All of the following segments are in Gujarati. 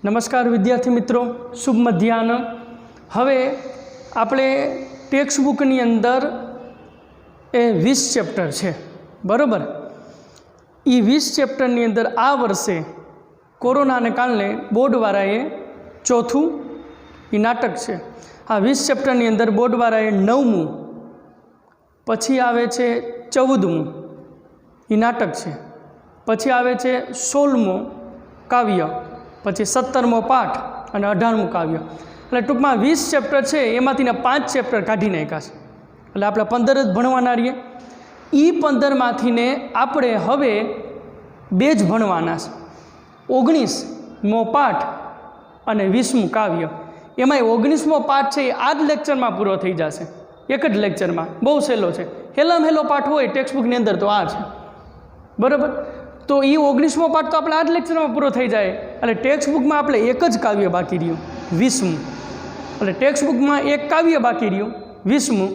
नमस्कार विद्यार्थी मित्रों, शुभ मध्याह्न। हवे आपणे टेक्स्ट बुकनी अंदर 20 चेप्टर है, बराबर। ये 20 चेप्टरनी अंदर आ वर्षे कोरोना ने कारणे बोर्डवाळाए चौथुं ये नाटक है। आ 20 चेप्टरनी अंदर बोर्डवाळाए 9मुं, पछी आवे छे 14मुं ये नाटक है, पछी आवे छे 16मुं काव्य, पछी 17मो पाठ और 18मुं काव्य। એટલે ટૂંકમાં 20 ચેપ્ટર છે એમાંથી 5 ચેપ્ટર કાઢી નાખ્યા છે, એટલે આપણે 15 જ ભણવાના રહીએ। એ 15માંથી આપણે હવે 2 જ ભણવાના છે, 19મો પાઠ અને 20મું કાવ્ય। એમાં 19મો પાઠ છે એ આ જ લેક્ચરમાં પૂરો થઈ જશે, એક જ લેક્ચરમાં, બહુ સહેલો છે। હેલો પાઠ હોય ટેક્સ્ટબુકની અંદર તો આ છે, બરાબર। तो ये 19मो पाठ तो अपने आज लेक्चर में पूरो थी जाए, એટલે ટેક્સ્ટબુક में આપણે एक ज काव्य बाकी रह्યું 20मुं, એટલે टेक्स्टबुक में एक काव्य बाकी रह्યું 20मुं।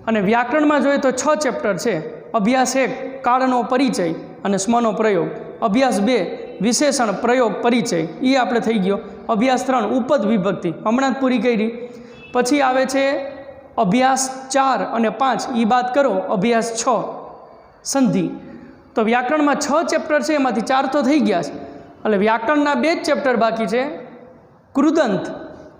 અને व्याकरण में જોઈએ तो 6 चेप्टर है। अभ्यास 1 काळनो परिचय और स्मनो प्रयोग, अभ्यास 2 विशेषण प्रयोग परिचय ये आपणे थई गयो। अभ्यास 3 उपद विभक्ति हमणां ज पूरी करी। पछी आवे छे अभ्यास 4 और 5 ये बात करो, अभ्यास 6 संधि। तो व्याकरण में 6 चेप्टर है, एमांथी 4 तो थी गया है, એટલે વ્યાકરણના 2 જ ચેપ્ટર બાકી છે, કૃદંત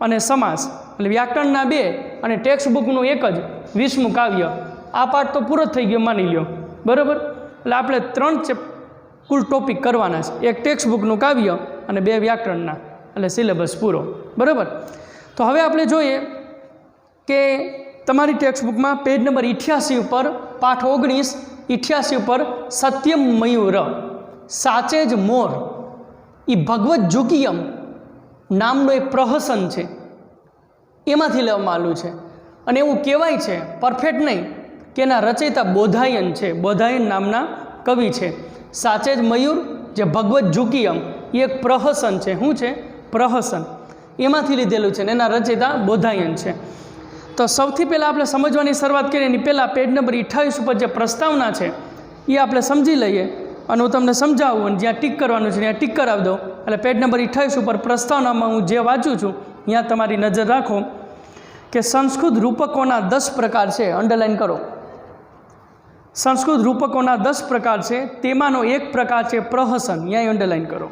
અને સમાસ। એટલે વ્યાકરણના 2 અને ટેક્સ્ટબુકનું એક જ 20મું કાવ્ય, આ પાઠ તો પૂરો થઈ ગયો માની લ્યો, બરાબર। એટલે આપણે 3 કુલ ટોપિક કરવાના છે, એક ટેક્સ્ટબુકનું કાવ્ય અને 2 વ્યાકરણના, એટલે સિલેબસ પૂરો, બરાબર। તો હવે આપણે જોઈએ કે તમારી ટેક્સ્ટબુકમાં પેજ નંબર 88 ઉપર પાઠ 19 88 पर सत्यम मयूर साचे ज मोर ये भगवत जुकियम नामनो एक प्रहसन है, एमांथी लेवामां आव्युं छे। अने एवुं कहेवाय छे, परफेक्ट नहीं, कि एना रचयिता बोधायन है, बोधायन नामना कवि है। साचे ज मयूर जे भगवत जुकियम ये एक प्रहसन है, शुं छे प्रहसन, एमांथी लीधेलुं छे, एना रचयिता बोधायन है। तो सौथी पहला आपणे समझवानी शरूआत करीए, एनी पहला पेज नंबर 28 पर जो प्रस्तावना है ये आपणे समझी लईए अने हूँ तमने समझावुं अने ज्यां टीक करवानुं छे त्यां टीक करावी दो। एटले पेज नंबर 28 पर प्रस्तावनामां हूँ जे वाँचुं छुं त्यां तमारी नजर राखो कि संस्कृत रूपकोना 10 प्रकार है, अंडरलाइन करो। संस्कृत रूपकोना 10 प्रकार है, तेमांनो एक प्रकार है प्रहसन, यां अंडरलाइन करो।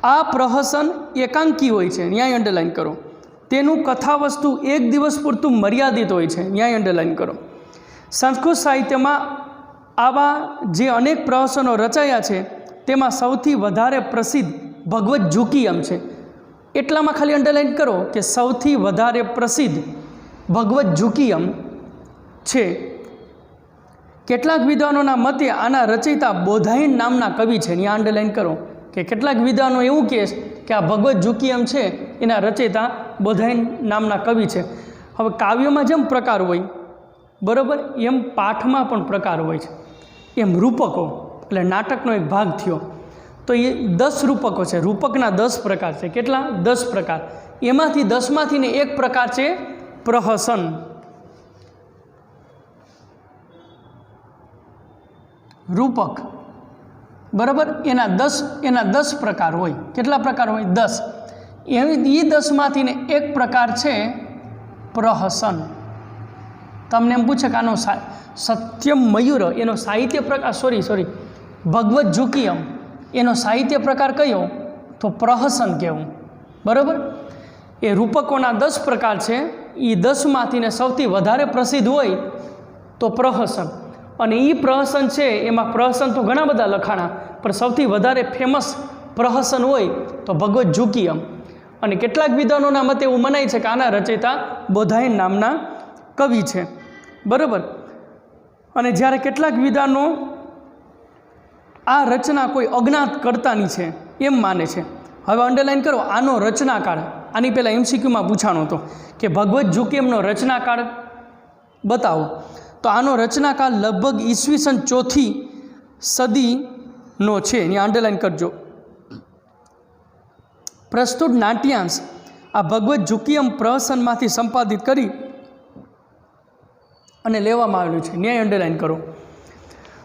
आ प्रहसन एकांकी होय छे, यां अंडरलाइन करो। तेनु कथा वस्तु एक दिवस पूरतुं मर्यादित होय छे, न्याय अंडरलाइन करो। संस्कृत साहित्य में आवा जे अनेक प्रहसनों रचाया है तेमां सौथी वधारे प्रसिद्ध भगवत जुकियम है, एटलामां खाली अंडरलाइन करो कि सौथी वधारे प्रसिद्ध भगवत जुकियम है। केटलाक विद्वानोना मते आना रचयिता बोधायन नामना कवि है, यहाँ अंडरलाइन करो कि केटलाक विद्वानो एवुं कहे कि आ भगवत जुकियम है एना रचयिता बोधायन नामना कवि है। हवे काव्योमां जेम प्रकार होय, बराबर, एम पाठमां पण प्रकार होय छे, एम रूपको एटले नाटकनो एक भाग थयो। तो ये 10 रूपको है, रूपकना 10 प्रकार है। केटला 10 प्रकार, एमांथी 10 मांथी ने एक प्रकार है प्रहसन। रूपक, बराबर, एना 10 प्रकार होय। केटला प्रकार होय? 10। ये 10 मांथी ने एक प्रकार है प्रहसन। तमने एम पूछे कि आनो सत्यम मयूर एनो साहित्य प्रकार, सॉरी भगवत जुकियम एनो साहित्य प्रकार कयो? तो प्रहसन कहेवुं, बराबर। ए रूपकोना 10 प्रकार है, ये 10 मांथी ने सौथी वधारे प्रसिद्ध होय तो प्रहसन। अने ई प्रहसन है, एमां प्रहसन तो घणा बधा लखाणा, पर सौथी वधारे फेमस प्रहसन होय तो भगवत जुकियम। अने केटलाक विद्वानोना मते एवुं मनाय छे कि आना रचयिता बोधायन नामना कवि है, बराबर। अने ज्यारे केटलाक विद्वानो आ रचना कोई अज्ञात कर्तानी है एम माने छे। हवे अंडरलाइन करो, आनो रचनाकाळ, आनी पहेला MCQ में पूछाणो हतो कि भगवत जुकियमनो रचनाकाळ बतावो। तो आनो रचनाकाल लगभग ईस्वीसन 4थी सदीनो छे, यहाँ अंडरलाइन करजो। प्रस्तुत नाट्यांश आ भगवत जुकियम प्रहसनमांथी संपादित करी अने लेवामां आव्युं छे, न्याय अंडरलाइन करो।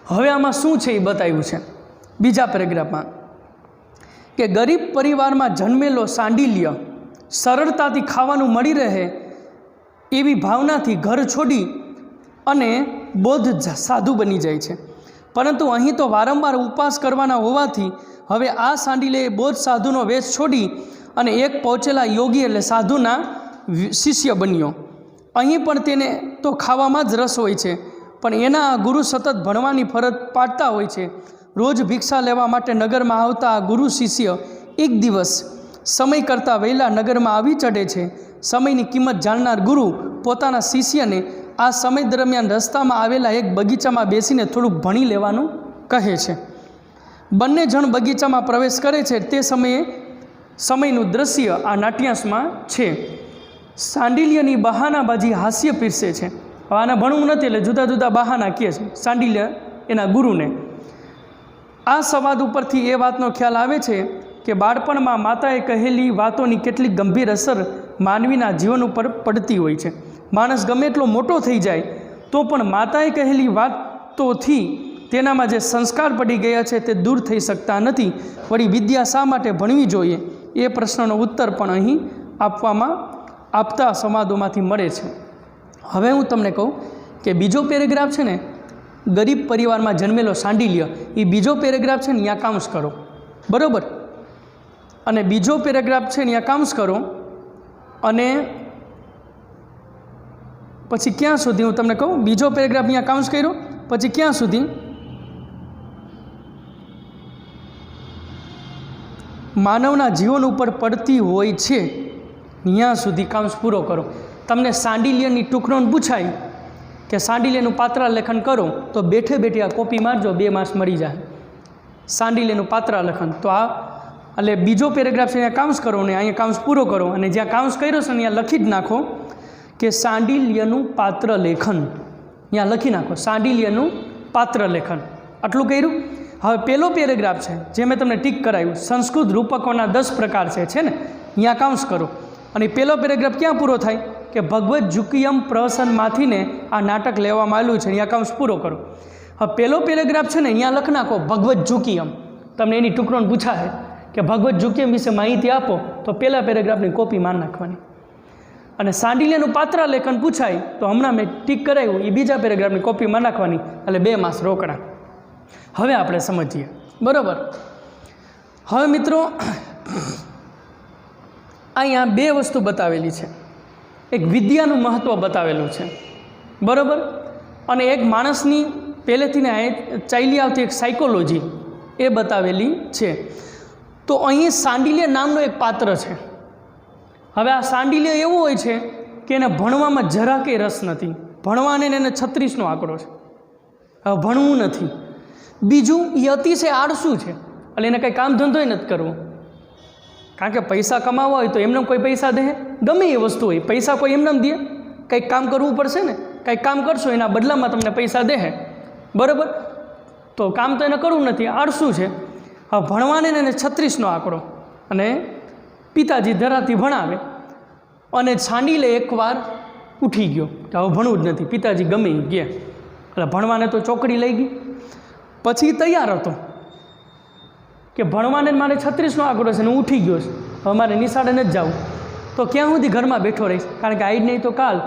हवे आमां शुं छे ए बताव्युं छे बीजा पेरेग्राफमां કે ગરીબ પરિવારમાં જન્મેલો સાંડિલ્ય સરળતાથી ખાવાનું મળી રહે એવી ભાવનાથી ઘર છોડી અને બૌદ્ધ સાધુ બની જાય છે। પરંતુ અહીં તો વારંવાર ઉપવાસ કરવાના હોવાથી હવે આ સાંડિલ્યએ બૌદ્ધ સાધુનો વેશ છોડી અને એક પહોંચેલા યોગી એટલે સાધુના શિષ્ય બન્યો। અહીં પણ તેને તો ખાવામાં જ રસ હોય છે, પણ એના ગુરુ સતત ભણવાની ફરજ પાડતા હોય છે। રોજ ભિક્ષા લેવા માટે નગરમાં આવતા આ ગુરુ શિષ્ય એક દિવસ સમય કરતાં વહેલા નગરમાં આવી ચઢે છે। સમયની કિંમત જાણનાર ગુરુ પોતાના શિષ્યને આ સમય દરમિયાન રસ્તામાં આવેલા એક બગીચામાં બેસીને થોડુંક ભણી લેવાનું કહે છે। બંને જણ બગીચામાં પ્રવેશ કરે છે તે સમયનું દ્રશ્ય આ નાટ્યાંશમાં છે। સાંડિલ્યની બહાનાબાજી હાસ્ય પીરસે છે। હવે આને ભણવું નથી એટલે જુદા જુદા બહાના કહે છે સાંડિલ્ય એના ગુરુને। આ સંવાદ ઉપરથી એ વાતનો ખ્યાલ આવે છે કે બાળપણમાં માતાએ કહેલી વાતોની કેટલીક ગંભીર અસર માનવીના જીવન ઉપર પડતી હોય છે। માણસ ગમે એટલો મોટો થઈ જાય તો પણ માતાએ કહેલી વાતોથી તેનામાં જે સંસ્કાર પડી ગયા છે તે દૂર થઈ શકતા નથી। વળી વિદ્યા શા માટે ભણવી જોઈએ એ પ્રશ્નનો ઉત્તર પણ અહીં આપતા સંવાદોમાંથી મળે છે। હવે હું તમને કહું કે બીજો પેરેગ્રાફ છે ને, ગરીબ પરિવારમાં જન્મેલો સાંડિલ્ય, એ બીજો પેરેગ્રાફ છે ને અહીંયા કાઉન્સ કરો, બરાબર? અને બીજો પેરેગ્રાફ છે ને અહીંયા કાઉન્સ કરો અને પછી ક્યાં સુધી હું તમને કહું, બીજો પેરેગ્રાફ અહીંયા કાઉન્સ કર્યો પછી ક્યાં સુધી, માનવના જીવન ઉપર પડતી હોય છે ત્યાં સુધી કાઉન્સ પૂરો કરો। તમને સાંડિલ્યની ટુકડોને પૂછાય કે સાંડિલ્યનું પાત્રાલેખન કરો તો બેઠે બેઠે આ કોપી મારજો, 2 માર્ક્સ મળી જાય। સાંડિલ્યનું પાત્રાલેખન તો આ એટલે બીજો પેરેગ્રાફ છે અહીંયા કાઉન્સ કરો ને અહીંયા કાઉન્સ પૂરો કરો અને જ્યાં કાઉન્સ કર્યો છે ને અહીંયા લખી જ નાખો કે સાંડિલ્યનું પાત્રલેખન, અહીંયા લખી નાખો સાંડિલ્યનું પાત્રલેખન। આટલું કર્યું। હવે પહેલો પેરેગ્રાફ છે જે મેં તમને ટીક કરાવ્યું, સંસ્કૃત રૂપકોના 10 પ્રકાર છે ને, અહીંયા કાઉન્સ કરો અને પહેલો પેરેગ્રાફ ક્યાં પૂરો થાય કે ભગવદ્ જુકિયમ પ્રવસનમાંથીને આ નાટક લેવામાં આવેલું છે, અહીંયા કાઉન્સ પૂરો કરો। હવે પહેલો પેરેગ્રાફ છે ને અહીંયા લખ નાખો ભગવદ્ જુકિયમ, તમને એની ટુકડોને પૂછાય કે ભગવદ્ જુકિયમ વિશે માહિતી આપો તો પહેલા પેરેગ્રાફની કોપી માર નાખવાની। અને સાંડિલ્યનું પાત્રાલેખન પૂછાય તો હમણાં મેં ટીક કરાવ્યું એ બીજા પેરેગ્રાફની કોપી માર નાખવાની, એટલે 2 માર્ક્સ રોકડા। હવે આપણે સમજીએ, બરાબર? હવે મિત્રો અહીંયા 2 વસ્તુ બતાવેલી છે, એક વિદ્યાનું મહત્ત્વ બતાવેલું છે, બરાબર? અને એક માણસની પહેલેથી ચાલી આવતી એક સાયકોલોજી એ બતાવેલી છે। તો અહીં સાંડિલ્ય નામનો એક પાત્ર છે। હવે આ સાંડિલ્ય એવો હોય છે કે એને ભણવામાં જરા કંઈ રસ નથી, ભણવાને એને 36નો આંકડો છે, હવે ભણવું નથી। બીજું એ અતિશય આળસુ છે, એટલે એને કંઈ કામ ધંધોય નથી કરવો, કારણ કે પૈસા કમાવા હોય તો એમને કોઈ પૈસા દે, ગમે એ વસ્તુ હોય, પૈસા કોઈ એમને દે, કંઈક કામ કરવું પડશે ને, કંઈક કામ કરશો એના બદલામાં તમને પૈસા દે, બરાબર? તો કામ તો એને કરવું નથી, આળસુ છે। હવે ભણવાને એને 36નો આંકડો અને પિતાજી ધરાથી ભણાવે અને સાંડિલ્ય એકવાર ઉઠી ગયો કે હવે ભણવું જ નથી, પિતાજી ગમે ગયા એટલે ભણવાને તો ચોકડી લઈ ગઈ। પછી તૈયાર હતો કે ભણવાને મારે 36નો આંકડો છે ને હું ઉઠી ગયો છું, હવે મારે નિશાળે નથી જવું, તો ક્યાં સુધી ઘરમાં બેઠો રહીશ, કારણ કે આજ નહીં તો કાલ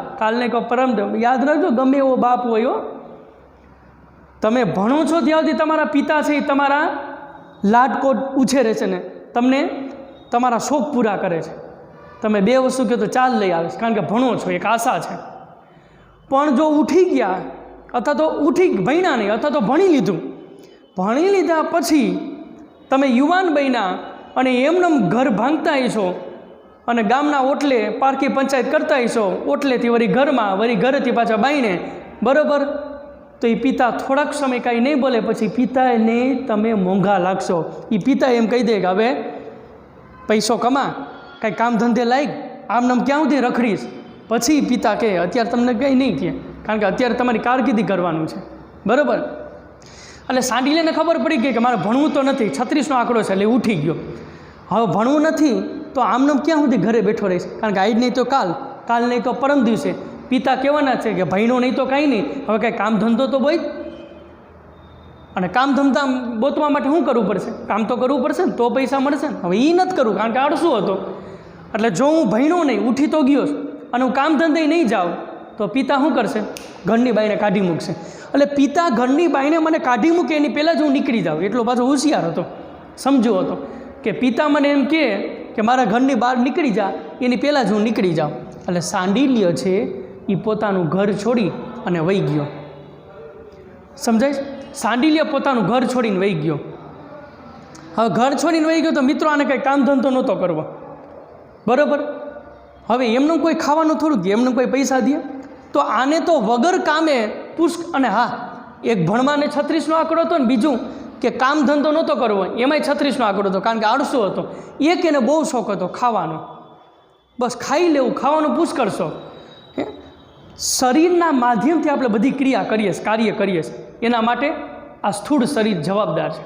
નહીં તો પરમ। યાદ રાખજો, ગમે એવો બાપ હોય, તમે ભણો છો ત્યાં સુધી તમારા પિતા છે એ તમારા લાડકોટ ઉછેરે છે ને તમને તમારા શોખ પૂરા કરે છે। તમે 2 વસ્તુ કહો તો ચાલ લઈ આવે, કારણ કે ભણો છો, એક આશા છે। પણ જો ઉઠી ગયા અથવા તો ભણ્યા નહીં અથવા તો ભણી લીધા પછી તમે યુવાન બન્યા અને એમને ઘર ભાંગતા હશો અને ગામના ઓટલે પારકી પંચાયત કરતા હશો, ઓટલેથી વળી ઘરમાં, વળી ઘરેથી પાછા બાઈને, બરાબર? તો એ પિતા થોડાક સમય કાંઈ નહીં બોલે, પછી પિતાને તમે મોંઘા લાગશો। એ પિતા એમ કહી દે કે હવે પૈસો કમા, કાંઈ કામ ધંધે લાગ, આમ ક્યાં સુધી રખડીશ? પછી પિતા કહે અત્યારે તમને કંઈ નહીં કહે, કારણ કે અત્યારે તમારી કારકિર્દી કરવાનું છે, બરાબર? એટલે સાંડિલ્યને ખબર પડી ગઈ કે મારે ભણવું તો નથી, 36નો આંકડો છે એટલે ઉઠી ગયો। હવે ભણવું નથી તો આમનામ ક્યાં સુધી ઘરે બેઠો રહીશ, કારણ કે આજ નહીં તો કાલ નહીં તો પરમ દિવસે પિતા કહેવાના છે કે ભણ્યો નહીં તો કાંઈ નહીં, હવે કાંઈ કામ ધંધો તો ભાઈ। અને કામ ધંધા ગોતવા માટે શું કરવું પડશે? કામ તો કરવું પડશે ને, તો પૈસા મળશે ને. હવે એ નથી કરવું કારણ કે આળસુ હતો. એટલે જો હું ભણ્યો નહીં, ઉઠી તો ગયો અને હું કામ ધંધે નહીં જાઉં તો પિતા શું કરશે? ઘરની બાઈને કાઢી મૂકશે. એટલે પિતા ઘરની બાઈને મને કાઢી મૂકે એની પહેલાં જ હું નીકળી જાઉં. એટલો પાછો હોશિયાર હતો, સમજ્યો હતો કે પિતા મને એમ કહે કે મારા ઘરની બહાર નીકળી જા, એની પહેલાં જ હું નીકળી જાઉં. એટલે સાંડિલ્ય છે એ પોતાનું ઘર છોડી અને વહી ગયો. સમજાય? સાંડિલ્ય પોતાનું ઘર છોડીને વહી ગયો. હવે ઘર છોડીને વહી ગયો તો મિત્રો આને કંઈ કામ ધંધો નહોતો કરવો, બરાબર? હવે એમનું કોઈ ખાવાનું થોડું દે, એમનું કોઈ પૈસા દે, તો આને તો વગર કામે અને હા, એક ભણવાને 36નો આંકડો હતો ને બીજું કે કામ ધંધો નહોતો કરવો એમાંય 36નો આંકડો હતો કારણ કે આળસુ હતો. એક એને બહુ શોખ હતો ખાવાનો, બસ ખાઈ લેવું, ખાવાનું પુષ્કળ શોખ. શરીરના માધ્યમથી આપણે બધી ક્રિયા કરીએ, કાર્ય કરીએ છીએ, એના માટે આ સ્થૂળ શરીર જવાબદાર છે.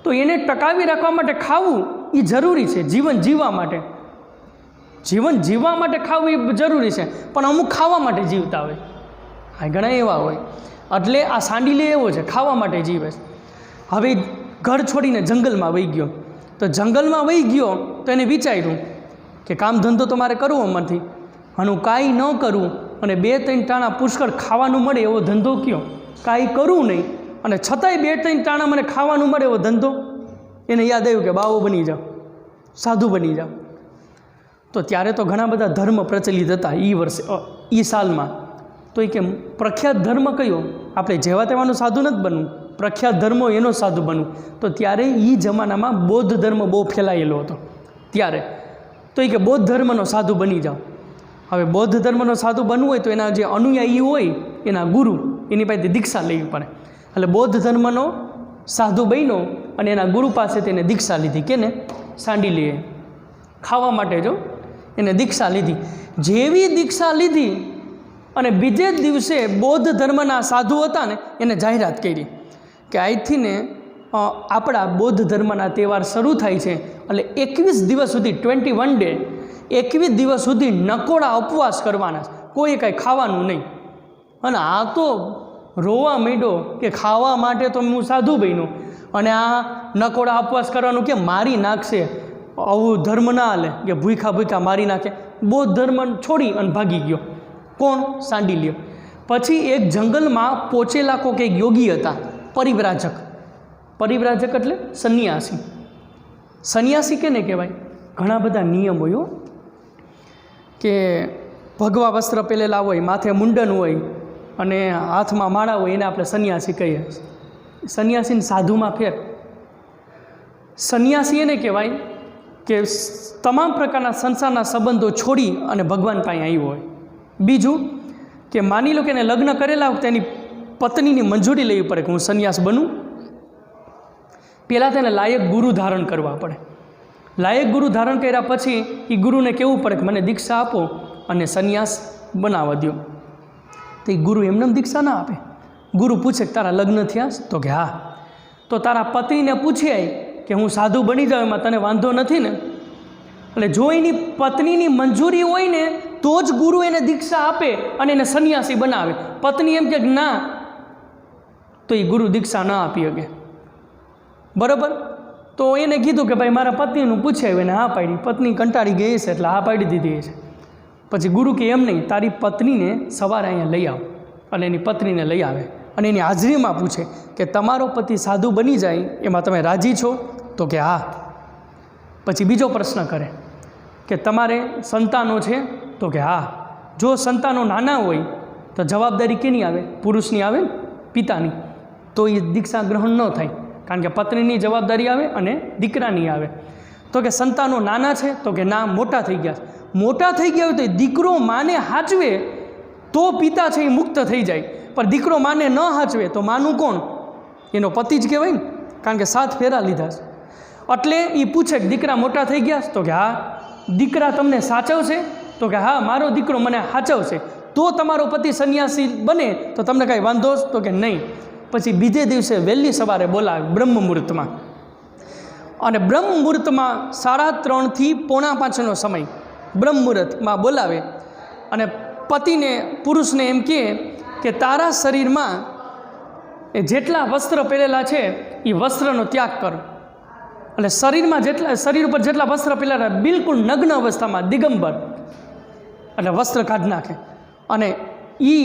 તો એને ટકાવી રાખવા માટે ખાવું એ જરૂરી છે. જીવન જીવવા માટે, જીવન જીવવા માટે ખાવું એ જરૂરી છે. પણ અમુક ખાવા માટે જીવતા હોય, આ ઘણા એવા હોય. એટલે આ સાંડિલ્ય એવો છે, ખાવા માટે જીવે છે. હવે ઘર છોડીને જંગલમાં વહી ગયો. તો જંગલમાં વહી ગયો તો એને વિચાર્યું કે કામ ધંધો તો મારે કરવો નથી, અને હું કાંઈ ન કરું અને 2-3 ટાણા પુષ્કળ ખાવાનું મળે એવો ધંધો કયો? કાંઈ કરવું નહીં અને છતાંય 2-3 ટાણા મને ખાવાનું મળે એવો ધંધો. એને યાદ આવ્યું કે બાવો બની જાઓ, સાધુ બની જાઓ. તો ત્યારે તો ઘણા બધા ધર્મ પ્રચલિત હતા એ સાલમાં. તો એ કે પ્રખ્યાત ધર્મ કયો? આપણે જેવા તેવાનું સાધુ નથી બનવું, પ્રખ્યાત ધર્મો એનો સાધુ બનવું. તો ત્યારે એ જમાનામાં બૌદ્ધ ધર્મ બહુ ફેલાયેલો હતો ત્યારે. તો એ કે બૌદ્ધ ધર્મનો સાધુ બની જાઓ. હવે બૌદ્ધ ધર્મનો સાધુ બનવું હોય તો એના જે અનુયાયી હોય, એના ગુરુ, એની પાસેથી દીક્ષા લેવી પડે. એટલે બૌદ્ધ ધર્મનો સાધુ બન્યો અને એના ગુરુ પાસે તેને દીક્ષા લીધી. કેને? સાંડિલ્યે. ખાવા માટે જો એને દીક્ષા લીધી. જેવી દીક્ષા લીધી અને બીજે જ દિવસે બૌદ્ધ ધર્મના સાધુ હતા ને એને જાહેરાત કરી કે આજથી ને આપણા બૌદ્ધ ધર્મના તહેવાર શરૂ થાય છે. એટલે 21 દિવસ સુધી, 21 ડે, 21 દિવસ સુધી નકોડા ઉપવાસ કરવાના, કોઈ કાંઈ ખાવાનું નહીં. અને આ તો રોવા માંડ્યો કે ખાવા માટે તો હું સાધુ બન્યો અને આ નકોડા ઉપવાસ કરવાનું કે મારી નાખશે, આવું ધર્મ ના હાલે કે ભૂખા ભૂખા મારી નાખે. બૌદ્ધ ધર્મ છોડી અને ભાગી ગયો. કોણ? સાંડિલ્ય. પછી એક જંગલમાં પહોંચેલા કોઈક એક યોગી હતા, પરિવ્રાજક. પરિવ્રાજક એટલે સંન્યાસી. સંન્યાસી કેને કહેવાય? ઘણા બધા નિયમ હોય કે ભગવા વસ્ત્ર પહેરેલા હોય, માથે મુંડન હોય અને હાથમાં માળા હોય, એને આપણે સંન્યાસી કહીએ. સંન્યાસીને સાધુમાં ફેર. સંન્યાસી એને કહેવાય કે તમામ પ્રકારના સંસારના સંબંધો છોડી અને ભગવાન પાસે આવ્યો હોય. બીજું કે માની લો કે એને લગ્ન કરેલા વખતે એની પત્નીની મંજૂરી લેવી પડે કે હું સંન્યાસ બનું. પહેલાં તેને લાયક ગુરુ ધારણ કરવા પડે. લાયક ગુરુ ધારણ કર્યા પછી એ ગુરુને કહેવું પડે કે મને દીક્ષા આપો અને સંન્યાસ બનાવવા દો. તો એ ગુરુ એમને દીક્ષા ના આપે. ગુરુ પૂછે કે તારા લગ્ન થયા? તો કે હા. તો તારા પત્નીને પૂછે કે હું સાધુ બની જાઉં, એમાં તને વાંધો નથી ને? એટલે જો એની પત્નીની મંજૂરી હોય ને તો જ ગુરુ એને દીક્ષા આપે અને એને સંન્યાસી બનાવે. પત્ની એમ કે ના, તો એ ગુરુ દીક્ષા ના આપી શકે. બરાબર? તો એને કીધું કે ભાઈ મારા પત્નીનું પૂછાયું, એને હા પાડી. પત્ની કંટાળી ગઈ છે એટલે હા પાડી દીધી છે. પછી ગુરુ કે એમ નહીં, તારી પત્નીને સવારે અહીંયા લઈ આવ. અને એની પત્નીને લઈ આવે અને એની હાજરીમાં પૂછે કે તમારો પતિ સાધુ બની જાય એમાં તમે રાજી છો? તો કે હા. પછી બીજો પ્રશ્ન કરે કે તમારે સંતાનો છે? તો કે હા. જો સંતાનો નાના હોય તો જવાબદારી કેની આવે? પુરુષની આવે, પિતાની. તો એ દીક્ષા ગ્રહણ ન થાય કારણ કે પત્નીની જવાબદારી આવે અને દીકરાની આવે. તો કે સંતાનો નાના છે? તો કે ના, મોટા થઈ ગયા. મોટા થઈ ગયા હોય તો દીકરો માને હાચવે તો પિતા છે એ મુક્ત થઈ જાય. પણ દીકરો માને ન હાચવે તો માનું કોણ? એનો પતિ જ કહેવાય ને, કારણ કે 7 ફેરા લીધા છે. એટલે એ પૂછે કે દીકરા મોટા થઈ ગયા? તો કે હા. દીકરા તમને સાચવશે? તો કે હા, મારો દીકરો મને સાચવશે. તો તમારો પતિ સંન્યાસી બને તો તમને કાંઈ વાંધો? તો કે નહીં. પછી બીજે દિવસે વહેલી સવારે બોલાવે બ્રહ્મ મુહૂર્તમાં. અને બ્રહ્મ મુહૂર્તમાં 3:30 થી 4:45નો સમય બ્રહ્મ મુહૂર્તમાં બોલાવે અને પતિને, પુરુષને એમ કહે કે તારા શરીરમાં એ જેટલા વસ્ત્ર પહેરેલા છે એ વસ્ત્રનો ત્યાગ કર. એટલે શરીર ઉપર જેટલા વસ્ત્ર પહેરેલા બિલકુલ નગ્ન અવસ્થામાં દિગંબર એટલે વસ્ત્ર કાઢી નાખે અને એ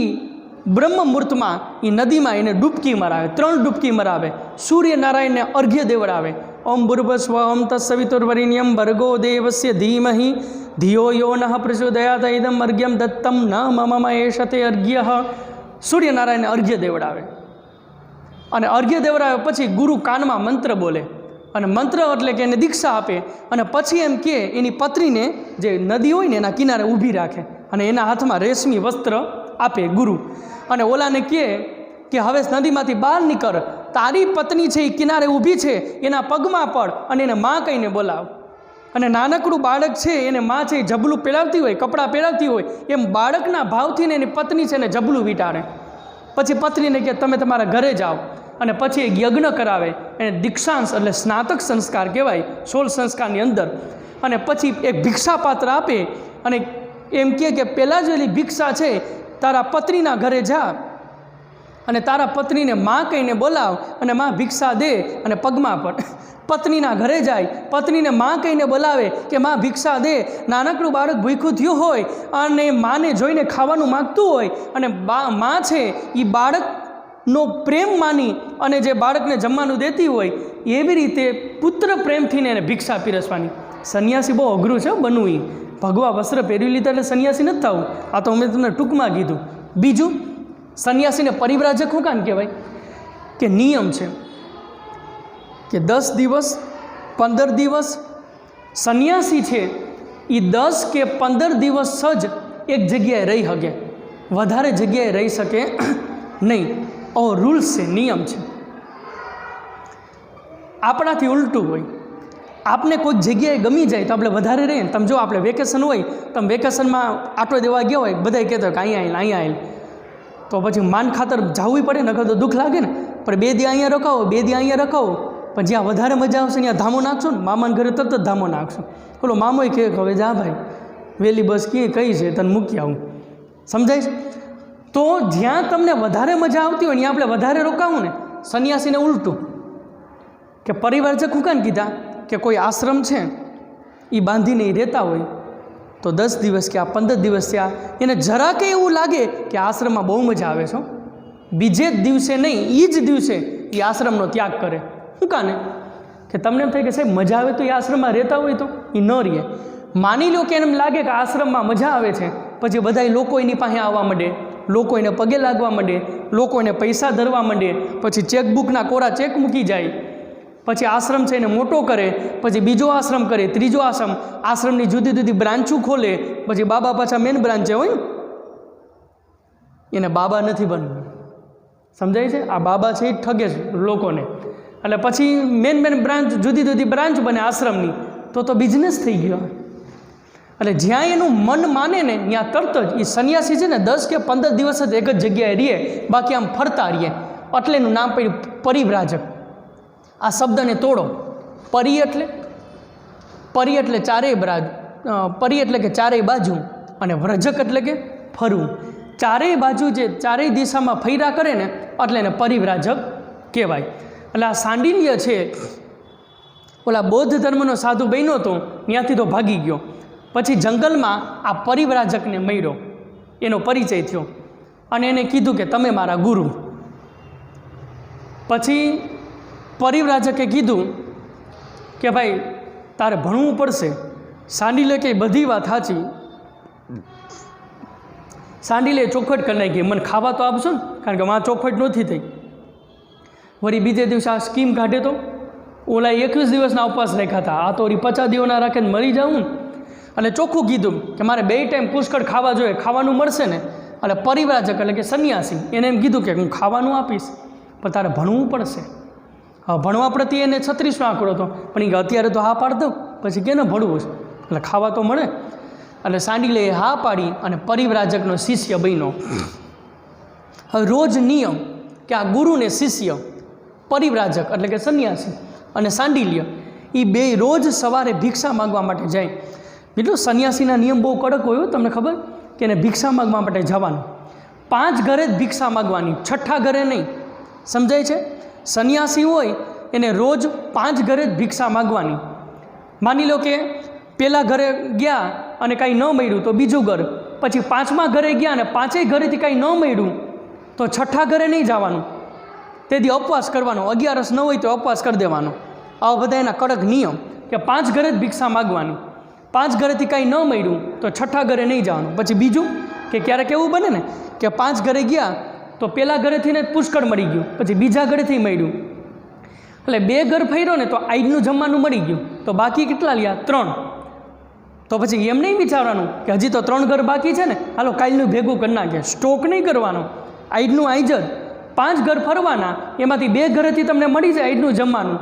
બ્રહ્મ મુહૂર્તમાં એ નદીમાં એને ડૂબકી મરાવે, 3 ડૂબકી મરાવે. સૂર્યનારાયણને અર્ઘ્ય દેવડાવે. ઓમ ભૂર્ભુવઃ ઓમ તત્સવિતુર્વરેણ્યમ ભર્ગો દેવસ્ય ધીમહિ ધિયો યો નઃ પ્રચોદયાત ઇદમ અર્ઘ્યમ દત્તમ ન મમ એષતે અર્ઘ્યઃ. સૂર્યનારાયણને અર્ઘ્ય દેવડાવે અને અર્ઘ્ય દેવડાવે પછી ગુરુ કાનમાં મંત્ર બોલે અને મંત્ર એટલે કે એને દીક્ષા આપે અને પછી એમ કે એની પત્નીને જે નદી હોય ને એના કિનારે ઊભી રાખે અને એના હાથમાં રેશમી વસ્ત્ર આપે ગુરુ અને ઓલાને કહે કે હવે નદીમાંથી બહાર નીકળ, તારી પત્ની છે એ કિનારે ઊભી છે, એના પગમાં પડ અને એને માં કહીને બોલાવ. અને નાનકડું બાળક છે એને માં છે એ જબલું પહેરાવતી હોય, કપડાં પહેરાવતી હોય એમ બાળકના ભાવથી ને એની પત્ની છે એને જબલું વીંટાડે. પછી પત્નીને કહે તમે તમારા ઘરે જાઓ અને પછી એક યજ્ઞ કરાવે, એને દીક્ષાંશ એટલે સ્નાતક સંસ્કાર કહેવાય 16 સંસ્કારની અંદર. અને પછી એક ભિક્ષા પાત્ર આપે અને એમ કહે કે પહેલાં જેલી ભિક્ષા છે તારા પત્નીના ઘરે જા અને તારા પત્નીને માં કહીને બોલાવ અને માં ભિક્ષા દે અને પગમાં પડ. પત્નીના ઘરે જાય, પત્નીને માં કહીને બોલાવે કે માં ભિક્ષા દે. નાનકડું બાળક ભૂખ્યું થયું હોય અને માને જોઈને ખાવાનું માગતું હોય અને માં છે એ બાળકનો પ્રેમ માની અને જે બાળકને જમવાનું દેતી હોય એવી રીતે પુત્ર પ્રેમથી એને ભિક્ષા પીરસવાની. સંન્યાસી બહુ અઘરું છે બનવું. એ ભગવા વસ્ત્ર પહેરી લીધા એટલે સંન્યાસી નથી થવું. આ તો મેં તમને ટૂંકમાં કીધું. બીજું, સંન્યાસીને પરિવ્રાજક શું કામ કહેવાય કે નિયમ છે કે 10 દિવસ 15 દિવસ સંન્યાસી છે એ 10 કે 15 દિવસ જ એક જગ્યાએ રહી શકે, વધારે જગ્યાએ રહી શકે નહીં. ઓ રૂલ્સ છે, નિયમ છે. આપણાથી ઉલટું હોય, આપને કોઈક જગ્યાએ ગમી જાય તો આપણે વધારે રહીએ. તમે જો આપણે વેકેશન હોય, તમે વેકેશનમાં આટો દેવા ગયા હોય, બધા કહેતા હોય કે અહીંયા આવેલ તો પછી માન ખાતર જવું પડે, નકર તો દુઃખ લાગે ને. પણ 2 દી અહીંયા રખાવો, 2 દી અહીંયા રખાવો, પણ જ્યાં વધારે મજા આવશે ત્યાં ધામો નાખશો ને, મામાને ઘરે તરત જ ધામો નાખશો. બોલો મામોય કહે કે હવે જા ભાઈ વહેલી બસ ક્યાંય કઈ છે તને મૂકી આવું. સમજાય છે? તો જ્યાં તમને વધારે મજા આવતી હોય ત્યાં આપણે વધારે રોકાવું ને. સંન્યાસીને ઉલટું કે પરિવારજક શું કામ કીધા કે કોઈ આશ્રમ છે એ બાંધીને એ રહેતા હોય તો 10 દિવસ કે 15 દિવસ થયા એને જરા કે એવું લાગે કે આશ્રમમાં બહુ મજા આવે છે, બીજે જ દિવસે નહીં એ જ દિવસે એ આશ્રમનો ત્યાગ કરે. શું કાને કે તમને એમ થાય કે સાહેબ મજા આવે તો એ આશ્રમમાં રહેતા હોય તો એ ન રહે. માની લો કે એમ લાગે કે આશ્રમમાં મજા આવે છે, પછી બધા લોકો એની પાસે આવવા માંડે, લોકો એને પગે લાગવા માંડે, લોકો એને પૈસા ધરવા માંડે, પછી ચેકબુકના કોરા ચેક મૂકી જાય, પછી આશ્રમ છે એને મોટો કરે, પછી બીજો આશ્રમ કરે, ત્રીજો આશ્રમ, આશ્રમની જુદી જુદી બ્રાન્ચો ખોલે, પછી બાબા પાછા મેન બ્રાન્ચે હોય એને બાબા નથી બનવું. સમજાય છે? આ બાબા છે એ ઠગે છે લોકોને. એટલે પછી મેન બ્રાન્ચ જુદી જુદી બ્રાન્ચ બને આશ્રમની, તો બિઝનેસ થઈ ગયો. એટલે જ્યાં એનું મન માને ને ત્યાં તરત જ એ સંન્યાસી છે ને 10 કે 15 દિવસ જ એક જ જગ્યાએ રહીએ, બાકી આમ ફરતા રહીએ. એટલે એનું નામ પડ્યું પરિવ્રાજક. આ શબ્દને તોડો. પરી એટલે ચારેય બાજુ, પરી એટલે કે ચારેય બાજુ, અને વ્રજક એટલે કે ફરવું. ચારેય બાજુ જે ચારેય દિશામાં ફર્યા કરે ને એટલે એને પરિવ્રાજક કહેવાય. એટલે આ સાંડિલ્ય છે ઓલા બૌદ્ધ ધર્મનો સાધુ બન્યો હતો ત્યાંથી તો ભાગી ગયો, પછી જંગલમાં આ પરિવ્રાજકને મળ્યો, એનો પરિચય થયો અને એને કીધું કે તમે મારા ગુરુ. પછી પરિવ્રાજકે કીધું કે ભાઈ તારે ભણવું પડશે. સાંડિલે કે બધી વાત સાચી. સાંડિલે ચોખવટ કરી નાખી, મને ખાવા તો આપશો ને, કારણ કે માં ચોખવટ નહોતી થઈ. વળી બીજે દિવસે આ સ્કીમ કાઢે તો ઓલા 21 દિવસના ઉપવાસ રાખ્યા હતા, આ તો વળી 50 દિવસના રાખે ને મરી જાઉં ને. એટલે ચોખ્ખું કીધું કે મારે 2 ટાઈમ પુષ્કળ ખાવા જોઈએ, ખાવાનું મળશે ને. એટલે પરિવ્રાજક એટલે કે સંન્યાસી એને એમ કીધું કે હું ખાવાનું આપીશ પણ તારે ભણવું પડશે. હા, ભણવા પ્રત્યે એને 36નો આંકડો હતો, પણ એ અત્યારે તો હા પાડ દઉં, પછી કેને ભણવું છે, એટલે ખાવા તો મળે. એટલે સાંડિલે હા પાડી અને પરિવ્રાજકનો શિષ્ય બન્યો. હવે રોજ નિયમ કે આ ગુરુને શિષ્ય પરિવ્રાજક એટલે કે સંન્યાસી અને સાંડિલ્ય એ બે રોજ સવારે ભિક્ષા માગવા માટે જાય. મિત્રો સંન્યાસીના નિયમ બહુ કડક હોય, તમને ખબર કે એને ભિક્ષા માગવા માટે જવાનું. 5 ઘરે જ ભિક્ષા માગવાની, 6ઠ્ઠા ઘરે નહીં. સમજાય છે? સંન્યાસી હોય એને રોજ 5 ઘરે જ ભિક્ષા માગવાની. માની લો કે પહેલાં ઘરે ગયા અને કાંઈ ન મળ્યું તો બીજું ઘર, પછી 5મા ઘરે ગયા અને 5 ઘરેથી કાંઈ ન મળ્યું તો 6ઠા ઘરે નહીં જવાનું, તેથી ઉપવાસ કરવાનો. 11 ન હોય તો ઉપવાસ કરી દેવાનો. આવા બધા એના કડક નિયમ કે 5 ઘરે જ ભિક્ષા માગવાની. 5 ઘરેથી કાંઈ ન મળ્યું તો 6ઠા ઘરે નહીં જવાનું. પછી બીજું કે ક્યારેક એવું બને ને કે 5 ઘરે ગયા તો પહેલાં ઘરેથી ને પુષ્કળ મળી ગયું, પછી બીજા ઘરેથી મળ્યું, એટલે 2 ઘર ફર્યો ને તો આજનું જમવાનું મળી ગયું, તો બાકી કેટલા લ્યા? 3. તો પછી એમ નહીં વિચારવાનું કે હજી તો 3 ઘર બાકી છે ને, હાલો કાલનું ભેગું કરી નાખીએ. સ્ટોક નહીં કરવાનો. આજનું આજ જ 5 ઘર ફરવાના, એમાંથી 2 ઘરેથી તમને મળી જાય આજનું જમવાનું,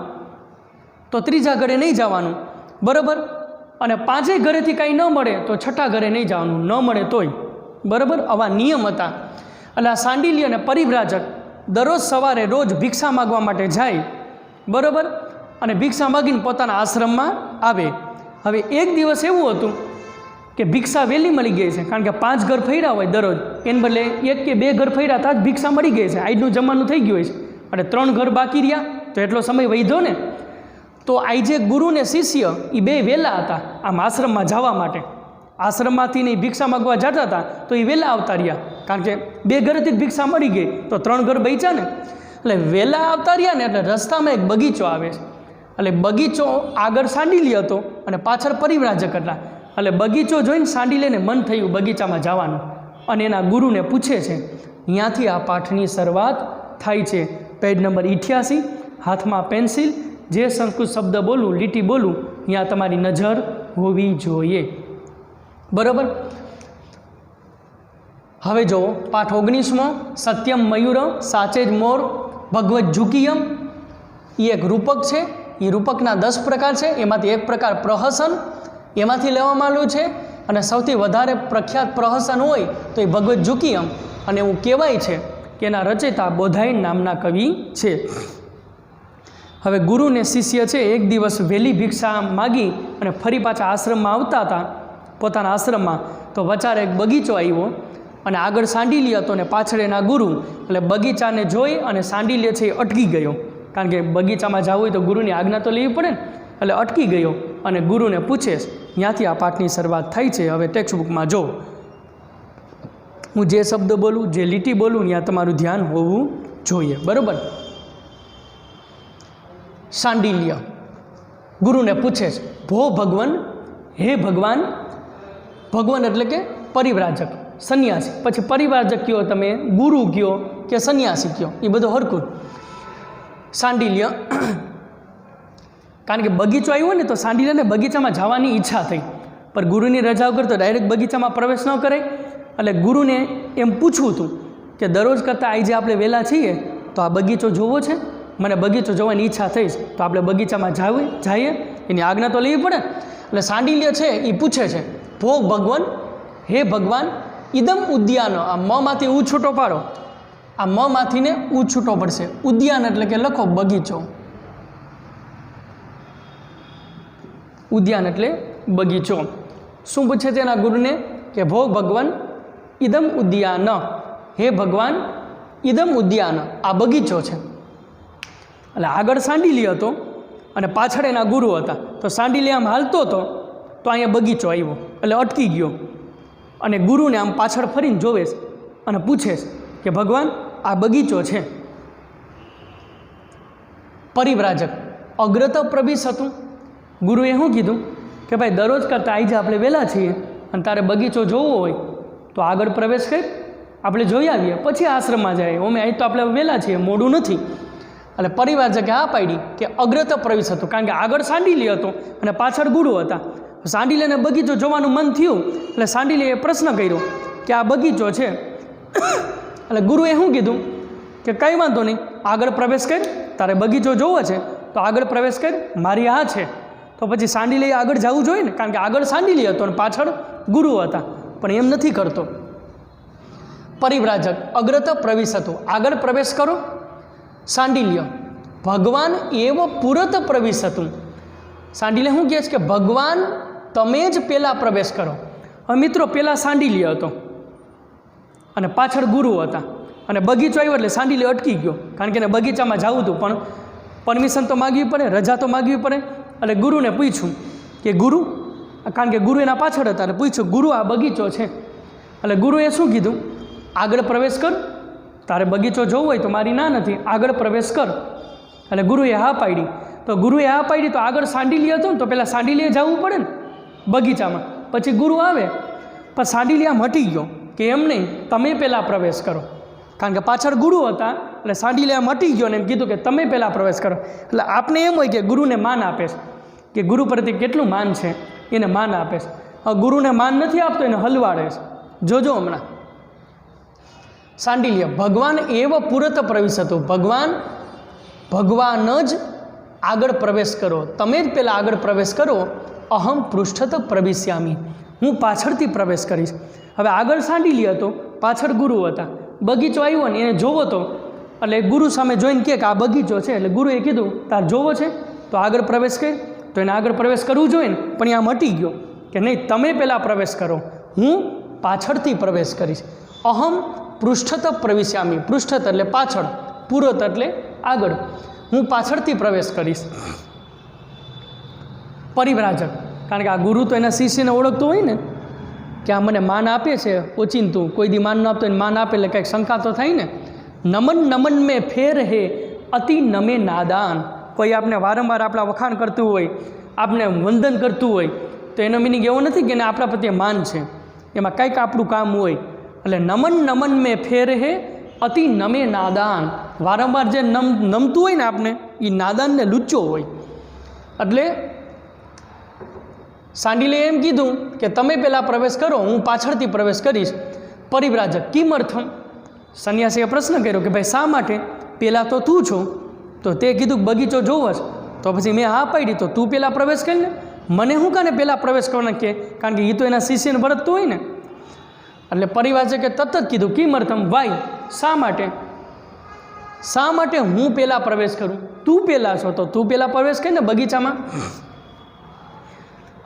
તો 3જા ઘરે નહીં જવાનું, બરાબર? અને 5 ઘરેથી કાંઈ ન મળે તો 6ઠા ઘરે નહીં જવાનું, ન મળે તોય, બરાબર? આવા નિયમ હતા. એટલે આ સાંડિલ્ય અને પરિવ્રાજક દરરોજ સવારે રોજ ભિક્ષા માગવા માટે જાય, બરાબર? અને ભિક્ષા માગીને પોતાના આશ્રમમાં આવે. હવે એક દિવસ એવું હતું કે ભિક્ષા વહેલી મળી ગઈ છે, કારણ કે 5 ઘર ફર્યા હોય દરરોજ, એને બદલે 1 કે 2 ઘર ફર્યા ત્યાં જ ભિક્ષા મળી ગઈ છે, આજનું જમવાનું થઈ ગયું હોય છે, અને 3 ઘર બાકી રહ્યા તો એટલો સમય વધ્યો ને. તો આજે ગુરુ ને શિષ્ય એ 2 વહેલા હતા આમ આશ્રમમાં જવા માટે. આશ્રમમાંથી નહીં ભિક્ષા માગવા જતા હતા તો એ વહેલા આવતા રહ્યા, કારણ કે 2 ઘરેથી જ ભિક્ષા મળી ગઈ તો 3 ઘર બચ્યા ને. એટલે વહેલા આવતા રહ્યા ને એટલે રસ્તામાં એક બગીચો આવે છે. એટલે બગીચો આગળ સાંડિલ્ય હતો અને પાછળ પરિવ્રાજક હતા. એટલે બગીચો જોઈને સાંડિલ્યને મન થયું બગીચામાં જવાનું, અને એના ગુરુને પૂછે છે, ત્યાંથી આ પાઠની શરૂઆત થાય છે. પેજ નંબર 88, હાથમાં પેન્સિલ, જે સંસ્કૃત શબ્દ બોલું, લીટી બોલું, ત્યાં તમારી નજર હોવી જોઈએ, બરાબર? હવે જો પાઠ 19મો, સત્યમ મયુર સાચે જ મોર ભગવત ઝુકિયમ. એ એક રૂપક છે. એ રૂપકના 10 પ્રકાર છે, એમાંથી એક પ્રકાર પ્રહસન એમાંથી લેવામાં આવ્યું છે, અને સૌથી વધારે પ્રખ્યાત પ્રહસન હોય તો એ ભગવત ઝુકિયમ, અને એવું કહેવાય છે કે એના રચયિતા બોધાયન નામના કવિ છે. હવે ગુરુ ને શિષ્ય છે એક દિવસ વહેલી ભિક્ષા માગી અને ફરી પાછા આશ્રમમાં આવતા હતા, પોતાના આશ્રમમાં. તો વચારે એક બગીચો આવ્યો અને આગળ સાંડિલ્ય હતો ને પાછળ એના ગુરુ. એટલે બગીચાને જોઈ અને સાંડિલ્ય છે એ અટકી ગયો, કારણ કે બગીચામાં જવું હોય તો ગુરુની આજ્ઞા તો લેવી પડે ને. એટલે અટકી ગયો અને ગુરુને પૂછે, ત્યાંથી આ પાઠની શરૂઆત થઈ છે. હવે ટેક્સ્ટ બુકમાં જો હું જે શબ્દ બોલું, જે લીટી બોલું, ત્યાં તમારું ધ્યાન હોવું જોઈએ, બરાબર? સાંડિલ્ય ગુરુને પૂછે છે, ભો ભગવાન, હે ભગવાન. ભગવાન એટલે કે પરિવ્રાજક, સંન્યાસી. પછી પરિવ્રાજક કયો તમે, ગુરુ કયો કે સંન્યાસી કયો, એ બધું હરખું. સાંડિલ્ય, કારણ કે બગીચો આવ્યો ને તો સાંડિલ્યને બગીચામાં જવાની ઈચ્છા થઈ, પણ ગુરુની રજા વગર તો ડાયરેક્ટ બગીચામાં પ્રવેશ ન કરે. એટલે ગુરુને એમ પૂછવું હતું કે દરરોજ કરતાં આજે આપણે વહેલા છીએ તો આ બગીચો જોવો છે, મને બગીચો જોવાની ઈચ્છા થઈ છે, તો આપણે બગીચામાં જઈએ, એની આજ્ઞા તો લેવી પડે. એટલે સાંડિલ્ય છે એ પૂછે છે, ભો ભગવાન, હે ભગવાન, ઇદમ ઉદ્યાન. આ માંથી ઉ છૂટો પાડો, આ માંથી ને ઉ છૂટો પડશે. ઉદ્યાન એટલે કે લખો બગીચો, ઉદ્યાન એટલે બગીચો. શું પૂછે છે એના ગુરુને કે ભો ભગવાન ઇદમ ઉદ્યાન, હે ભગવાન ઇદમ ઉદ્યાન, આ બગીચો છે. એટલે આગળ સાંડિલ્ય હતો અને પાછળ એના ગુરુ હતા. તો સાંડિલ્ય આમ હાલતો હતો તો અહીંયા બગીચો આવ્યો એટલે અટકી ગયો, અને ગુરુને આમ પાછળ ફરીને જોવે અને પૂછે કે ભગવાન આ બગીચો છે. પરિવ્રાજક અગ્રત પ્રવેશ હતું. ગુરુએ શું કીધું કે ભાઈ દરરોજ કરતાં આજે આપણે વહેલા છીએ અને તારે બગીચો જોવો હોય તો આગળ પ્રવેશ કરી, આપણે જોઈ આવીએ, પછી આશ્રમમાં જાય. ઓમે અહીં તો આપણે વહેલા છીએ, મોડું નથી. એટલે પરિવ્રાજકે આ પાડી કે અગ્રત પ્રવેશ હતું, કારણ કે આગળ સાંડિલ્ય હતો અને પાછળ ગુરુ હતા. સાંડિલ્યને બગીચો જોવાનું મન થયું એટલે સાંડિલ્યએ પ્રશ્ન કર્યો કે આ બગીચો છે. એટલે ગુરુએ શું કીધું કે કંઈ વાંધો નહીં, આગળ પ્રવેશ કરી, તારે બગીચો જોવો છે તો આગળ પ્રવેશ કરી, મારી આ છે. તો પછી સાંડિલ્યએ આગળ જવું જોઈએ ને, કારણ કે આગળ સાંડિલ્ય હતો અને પાછળ ગુરુ હતા, પણ એમ નથી કરતો. પરિવ્રાજક અગ્રત પ્રવેશ હતું, આગળ પ્રવેશ કરો. સાંડિલ્ય ભગવાન એવ પુરત પ્રવેશ હતું. સાંડિલ્ય શું કહે છે કે ભગવાન તમે જ પહેલાં પ્રવેશ કરો. હવે મિત્રો પહેલાં સાંડિલ્ય હતો અને પાછળ ગુરુ હતા, અને બગીચો આવ્યો એટલે સાંડીલે અટકી ગયો, કારણ કે એને બગીચામાં જવું હતું, પણ પરમિશન તો માગવી પડે, રજા તો માગવી પડે. એટલે ગુરુને પૂછ્યું કે ગુરુ, કારણ કે ગુરુ એના પાછળ હતા, એટલે પૂછ્યું ગુરુ આ બગીચો છે. એટલે ગુરુએ શું કીધું, આગળ પ્રવેશ કર, તારે બગીચો જોવો હોય તો મારી ના નથી, આગળ પ્રવેશ કર. એટલે ગુરુએ હા પાડી. તો ગુરુએ હા પાડી તો આગળ સાંડીલી હતો ને, તો પહેલાં સાંડીલીએ જવું પડે ને બગીચામાં, પછી ગુરુ આવે. પણ સાંડીલી આમ હટી ગયો કે એમ નહીં, તમે પહેલાં પ્રવેશ કરો, કારણ કે પાછળ ગુરુ હતા. એટલે સાંડીલી આમ હટી ગયો ને એમ કીધું કે તમે પહેલાં પ્રવેશ કરો. એટલે આપને એમ હોય કે ગુરુને માન આપે છે, કે ગુરુ પ્રત્યે કેટલું માન છે, એને માન આપે છે. હવે ગુરુને માન નથી આપતો, એને હલવાડે છે. જોજો હમણાં સાંડિલ્ય ભગવાન એવ પુરત પ્રવિશતો, ભગવાન જ આગળ પ્રવેશ કરો, તમે જ પહેલાં આગળ પ્રવેશ કરો. અહમ પૃષ્ઠત પ્રવિશ્યામી, હું પાછળથી પ્રવેશ કરીશ. હવે આગળ સાંડિલ્ય હતો, પાછળ ગુરુ હતા. બગીચો આવ્યો ને એને જોવો તો, એટલે ગુરુ સામે જોઈને કહે કે આ બગીચો છે. એટલે ગુરુએ કીધું તાર જોવો છે તો આગળ પ્રવેશ કર. તો એને આગળ પ્રવેશ કરવું જોઈએ ને, પણ આમ હટી ગયો કે નહીં, તમે પહેલાં પ્રવેશ કરો, હું પાછળથી પ્રવેશ કરીશ. અહમ પૃષ્ઠત પ્રવિશ્યામી, પૃષ્ઠત એટલે પાછળ, પુરત એટલે આગળ, હું પાછળથી પ્રવેશ કરીશ. પરિવ્રાજક, કારણ કે આ ગુરુ તો એના શિષ્યને ઓળખતો હોય ને, કે આ મને માન આપે છે ઓચિંતું, કોઈ દી માન ન આપતો એને માન આપે એટલે કંઈક શંકા તો થાય ને. નમન નમન મેં ફેર હે અતિ નમે નાદાન, કોઈ આપણે વારંવાર આપણા વખાણ કરતું હોય, આપણે વંદન કરતું હોય, તો એનો મિનિંગ એવો નથી કે એને આપણા પ્રત્યે માન છે, એમાં કંઈક આપણું કામ હોય. એટલે નમન નમન મેં ફેર હે અતિ નમે નાદાન, વારંવાર જે નમતું હોય ને આપણે, એ નાદાનને લુચ્ચો હોય. એટલે સાંડિલે એમ કીધું કે તમે પહેલાં પ્રવેશ કરો, હું પાછળથી પ્રવેશ કરીશ. પરિવ્રાજક કિમર્થમ, સંન્યાસીએ પ્રશ્ન કર્યો કે ભાઈ શા માટે, પહેલાં તો તું છો, તો તે કીધું બગીચો જોવો છે, તો પછી મેં હા પાડી, તો તું પહેલાં પ્રવેશ કરીને મને શું કાને પહેલાં પ્રવેશ કરવાના કે, કારણ કે એ તો એના શિષ્યને ભરતતું હોય ને. એટલે પરિવ્રાજકે તરત જ કીધું કિમર્થમ, વાય શા માટે હું પહેલાં પ્રવેશ કરું, તું પહેલાં છો તો તું પહેલાં પ્રવેશ કરીને બગીચામાં.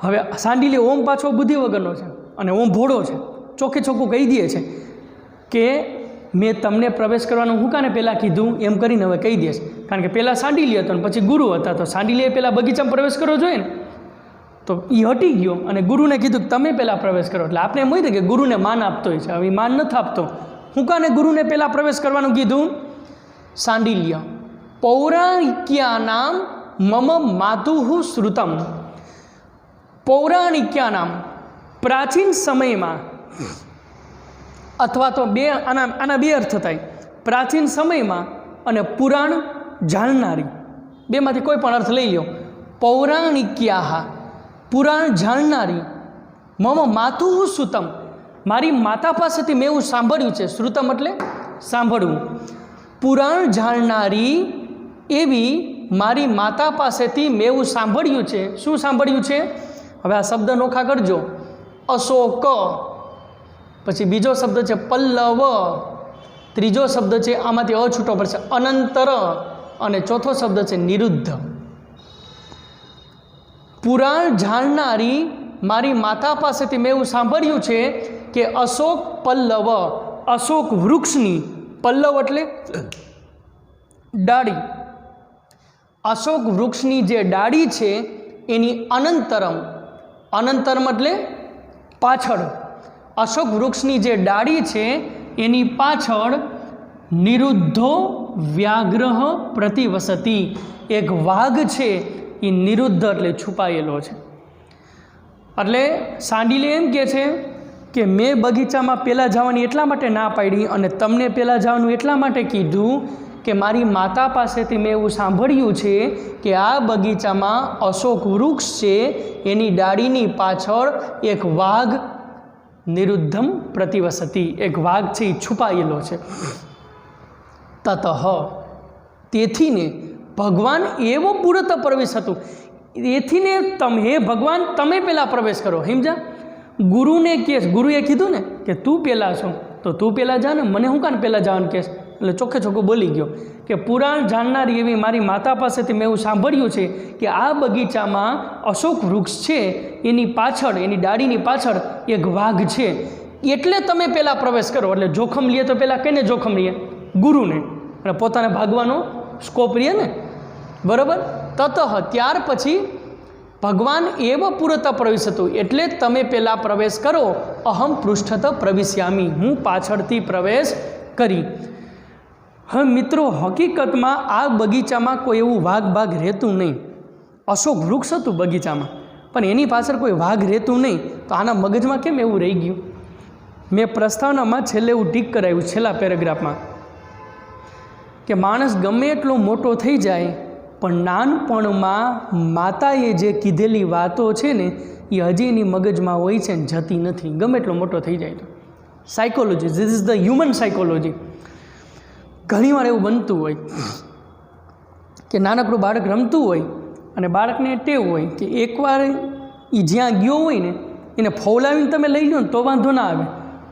હવે સાંડિલી ઓમ પાછો બુદ્ધિ વગરનો છે અને ઓમ ભોળો છે, ચોખ્ખે ચોખ્ખું કહી દે છે કે મેં તમને પ્રવેશ કરવાનું હું કાને પહેલાં કીધું, એમ કરીને હવે કહી દઈશ. કારણ કે પહેલાં સાંડિલી હતો ને પછી ગુરુ હતા, તો સાંડિલીએ પહેલાં બગીચામાં પ્રવેશ કરવો જોઈએ ને, તો એ હટી ગયો અને ગુરુને કીધું કે તમે પહેલાં પ્રવેશ કરો. એટલે આપણે એમ હોય કે ગુરુને માન આપતો હોય છે, હવે માન નથી આપતો. હું કાને ગુરુને પહેલાં પ્રવેશ કરવાનું કીધું. સાંડિલ્ય પૌરાણિક્યાનામ મમ માતુહુ શ્રુતમ, પૌરાણિક્યાનામ પ્રાચીન સમયમાં, અથવા તો આના બે અર્થ થાય, પ્રાચીન સમયમાં અને પુરાણ જાણનારી, બેમાંથી કોઈ પણ અર્થ લઈ લો. પૌરાણિક્યા, પુરાણ જાણનારી, મમ માતુહુ શ્રુતમ, મારી માતા પાસેથી મેં એવું સાંભળ્યું છે. શ્રુતમ એટલે સાંભળવું. પુરાણ જાણનારી એવી મારી માતા પાસેથી મેં એવું સાંભળ્યું છે. શું સાંભળ્યું છે? હવે આ શબ્દ નોખા કરજો. અશોક, પછી બીજો શબ્દ છે પલ્લવ, ત્રીજો શબ્દ છે આમાંથી અછૂટો પડશે અનંતર, અને ચોથો શબ્દ છે નિરુદ્ધ. પુરાણ જાણનારી મારી માતા પાસેથી મેં એવું સાંભળ્યું છે કે અશોક પલ્લવ, અશોક વૃક્ષની, પલ્લવ એટલે ડાળી, અશોક વૃક્ષની જે ડાળી છે એની અનંતરમ, અનંતરમ એટલે પાછળ, અશોક વૃક્ષની જે ડાળી છે એની પાછળ નિરુદ્ધો વ્યાઘ્રહ પ્રતિવસતી, એક વાઘ છે એ નિરુદ્ધ એટલે છુપાયેલો છે. એટલે સાંડિલે એમ કહે છે કે મેં બગીચામાં પહેલાં જવાની એટલા માટે ના પાડી અને તમને પહેલાં જવાનું એટલા માટે કીધું કે મારી માતા પાસેથી મેં એવું સાંભળ્યું છે કે આ બગીચામાં અશોક વૃક્ષ છે, એની ડાળીની પાછળ એક વાઘ નિરુદ્ધમ પ્રતિવસતી, એક વાઘ છે એ છુપાયેલો છે. તતઃ, તેથી ને ભગવાન એવો પુરત પ્રવેશ હતું, એથી ને હે ભગવાન તમે પહેલાં પ્રવેશ કરો. સમજા? ગુરુને કહેશ, ગુરુએ કીધું ને કે તું પહેલાં છો તો તું પહેલાં જા ને, મને હું કાને પહેલાં જવાનું કહેશ. એટલે ચોખ્ખે ચોખ્ખું બોલી ગયો કે પુરાણ જાણનારી એવી મારી માતા પાસેથી મેં એવું સાંભળ્યું છે કે આ બગીચામાં અશોક વૃક્ષ છે, એની પાછળ, એની ડાળીની પાછળ એક વાઘ છે, એટલે તમે પહેલાં પ્રવેશ કરો. એટલે જોખમ લઈએ તો પહેલાં કઈને જોખમ લઈએ? ગુરુને, અને પોતાને ભાગવાનો સ્કોપ રહે ને, બરાબર. તતઃ ત્યાર પછી ભગવાન એવ પુરત પ્રવિશતું, એટલે તમે પહેલાં પ્રવેશ કરો. અહમ પૃષ્ઠત પ્રવિશ્યામી, હું પાછળથી પ્રવેશ કરી. હવે મિત્રો, હકીકતમાં આ બગીચામાં કોઈ એવું વાઘ રહેતું નહીં. અશોક વૃક્ષ હતું બગીચામાં, પણ એની પાછળ કોઈ વાઘ રહેતું નહીં. તો આના મગજમાં કેમ એવું રહી ગયું? મેં પ્રસ્તાવનામાં છેલ્લે એવું ટીક કરાવ્યું, છેલ્લા પેરેગ્રાફમાં, કે માણસ ગમે એટલો મોટો થઈ જાય પણ નાનપણમાં માતાએ જે કીધેલી વાતો છે ને એ હજી એની મગજમાં હોય છે ને જતી નથી, ગમે એટલો મોટો થઈ જાય તો. Psychology, this is the human psychology. ઘણીવાર એવું બનતું હોય કે નાનકડું બાળક રમતું હોય અને બાળકને ટેવ હોય કે એકવાર એ જ્યાં ગયો હોય ને એને ફોલાવીને તમે લઈ લો ને તો વાંધો ના આવે,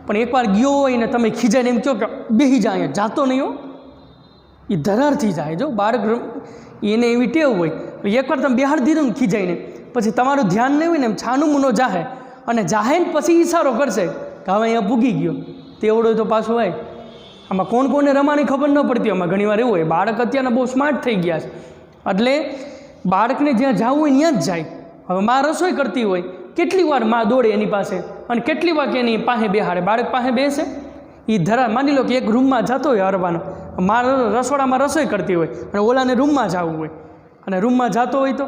પણ એકવાર ગયો હોય ને તમે ખીજાઈને એમ કહો કે બેસી જાય, જાતો નહીં હો, એ ધરારથી જાય. જો બાળક એને એવી ટેવ હોય, એકવાર તમે બેહાડી દીધું ને ખીજાઈને, પછી તમારું ધ્યાન નહીં હોય ને એમ છાનું મુનો જાહે, અને જાહે ને પછી ઈશારો કરશે કે હવે અહીંયા ભૂગી ગયો, તેવડો તો પાછું હોય. આમાં કોણ કોને રમાની ખબર ન પડતી. આમાં ઘણીવાર એવું હોય, બાળક અત્યારના બહુ સ્માર્ટ થઈ ગયા છે, એટલે બાળકને જ્યાં જવું હોય ત્યાં જ જાય. હવે માં રસોઈ કરતી હોય, કેટલી વાર માં દોડે એની પાસે, અને કેટલી વાર કે એની પાસે બેહાડે, બાળક પાસે બેસે, એ માની લો કે એક રૂમમાં જતો હોય હરવાનો, માં રસોડામાં રસોઈ કરતી હોય અને ઓલાને રૂમમાં જવું હોય, અને રૂમમાં જતો હોય તો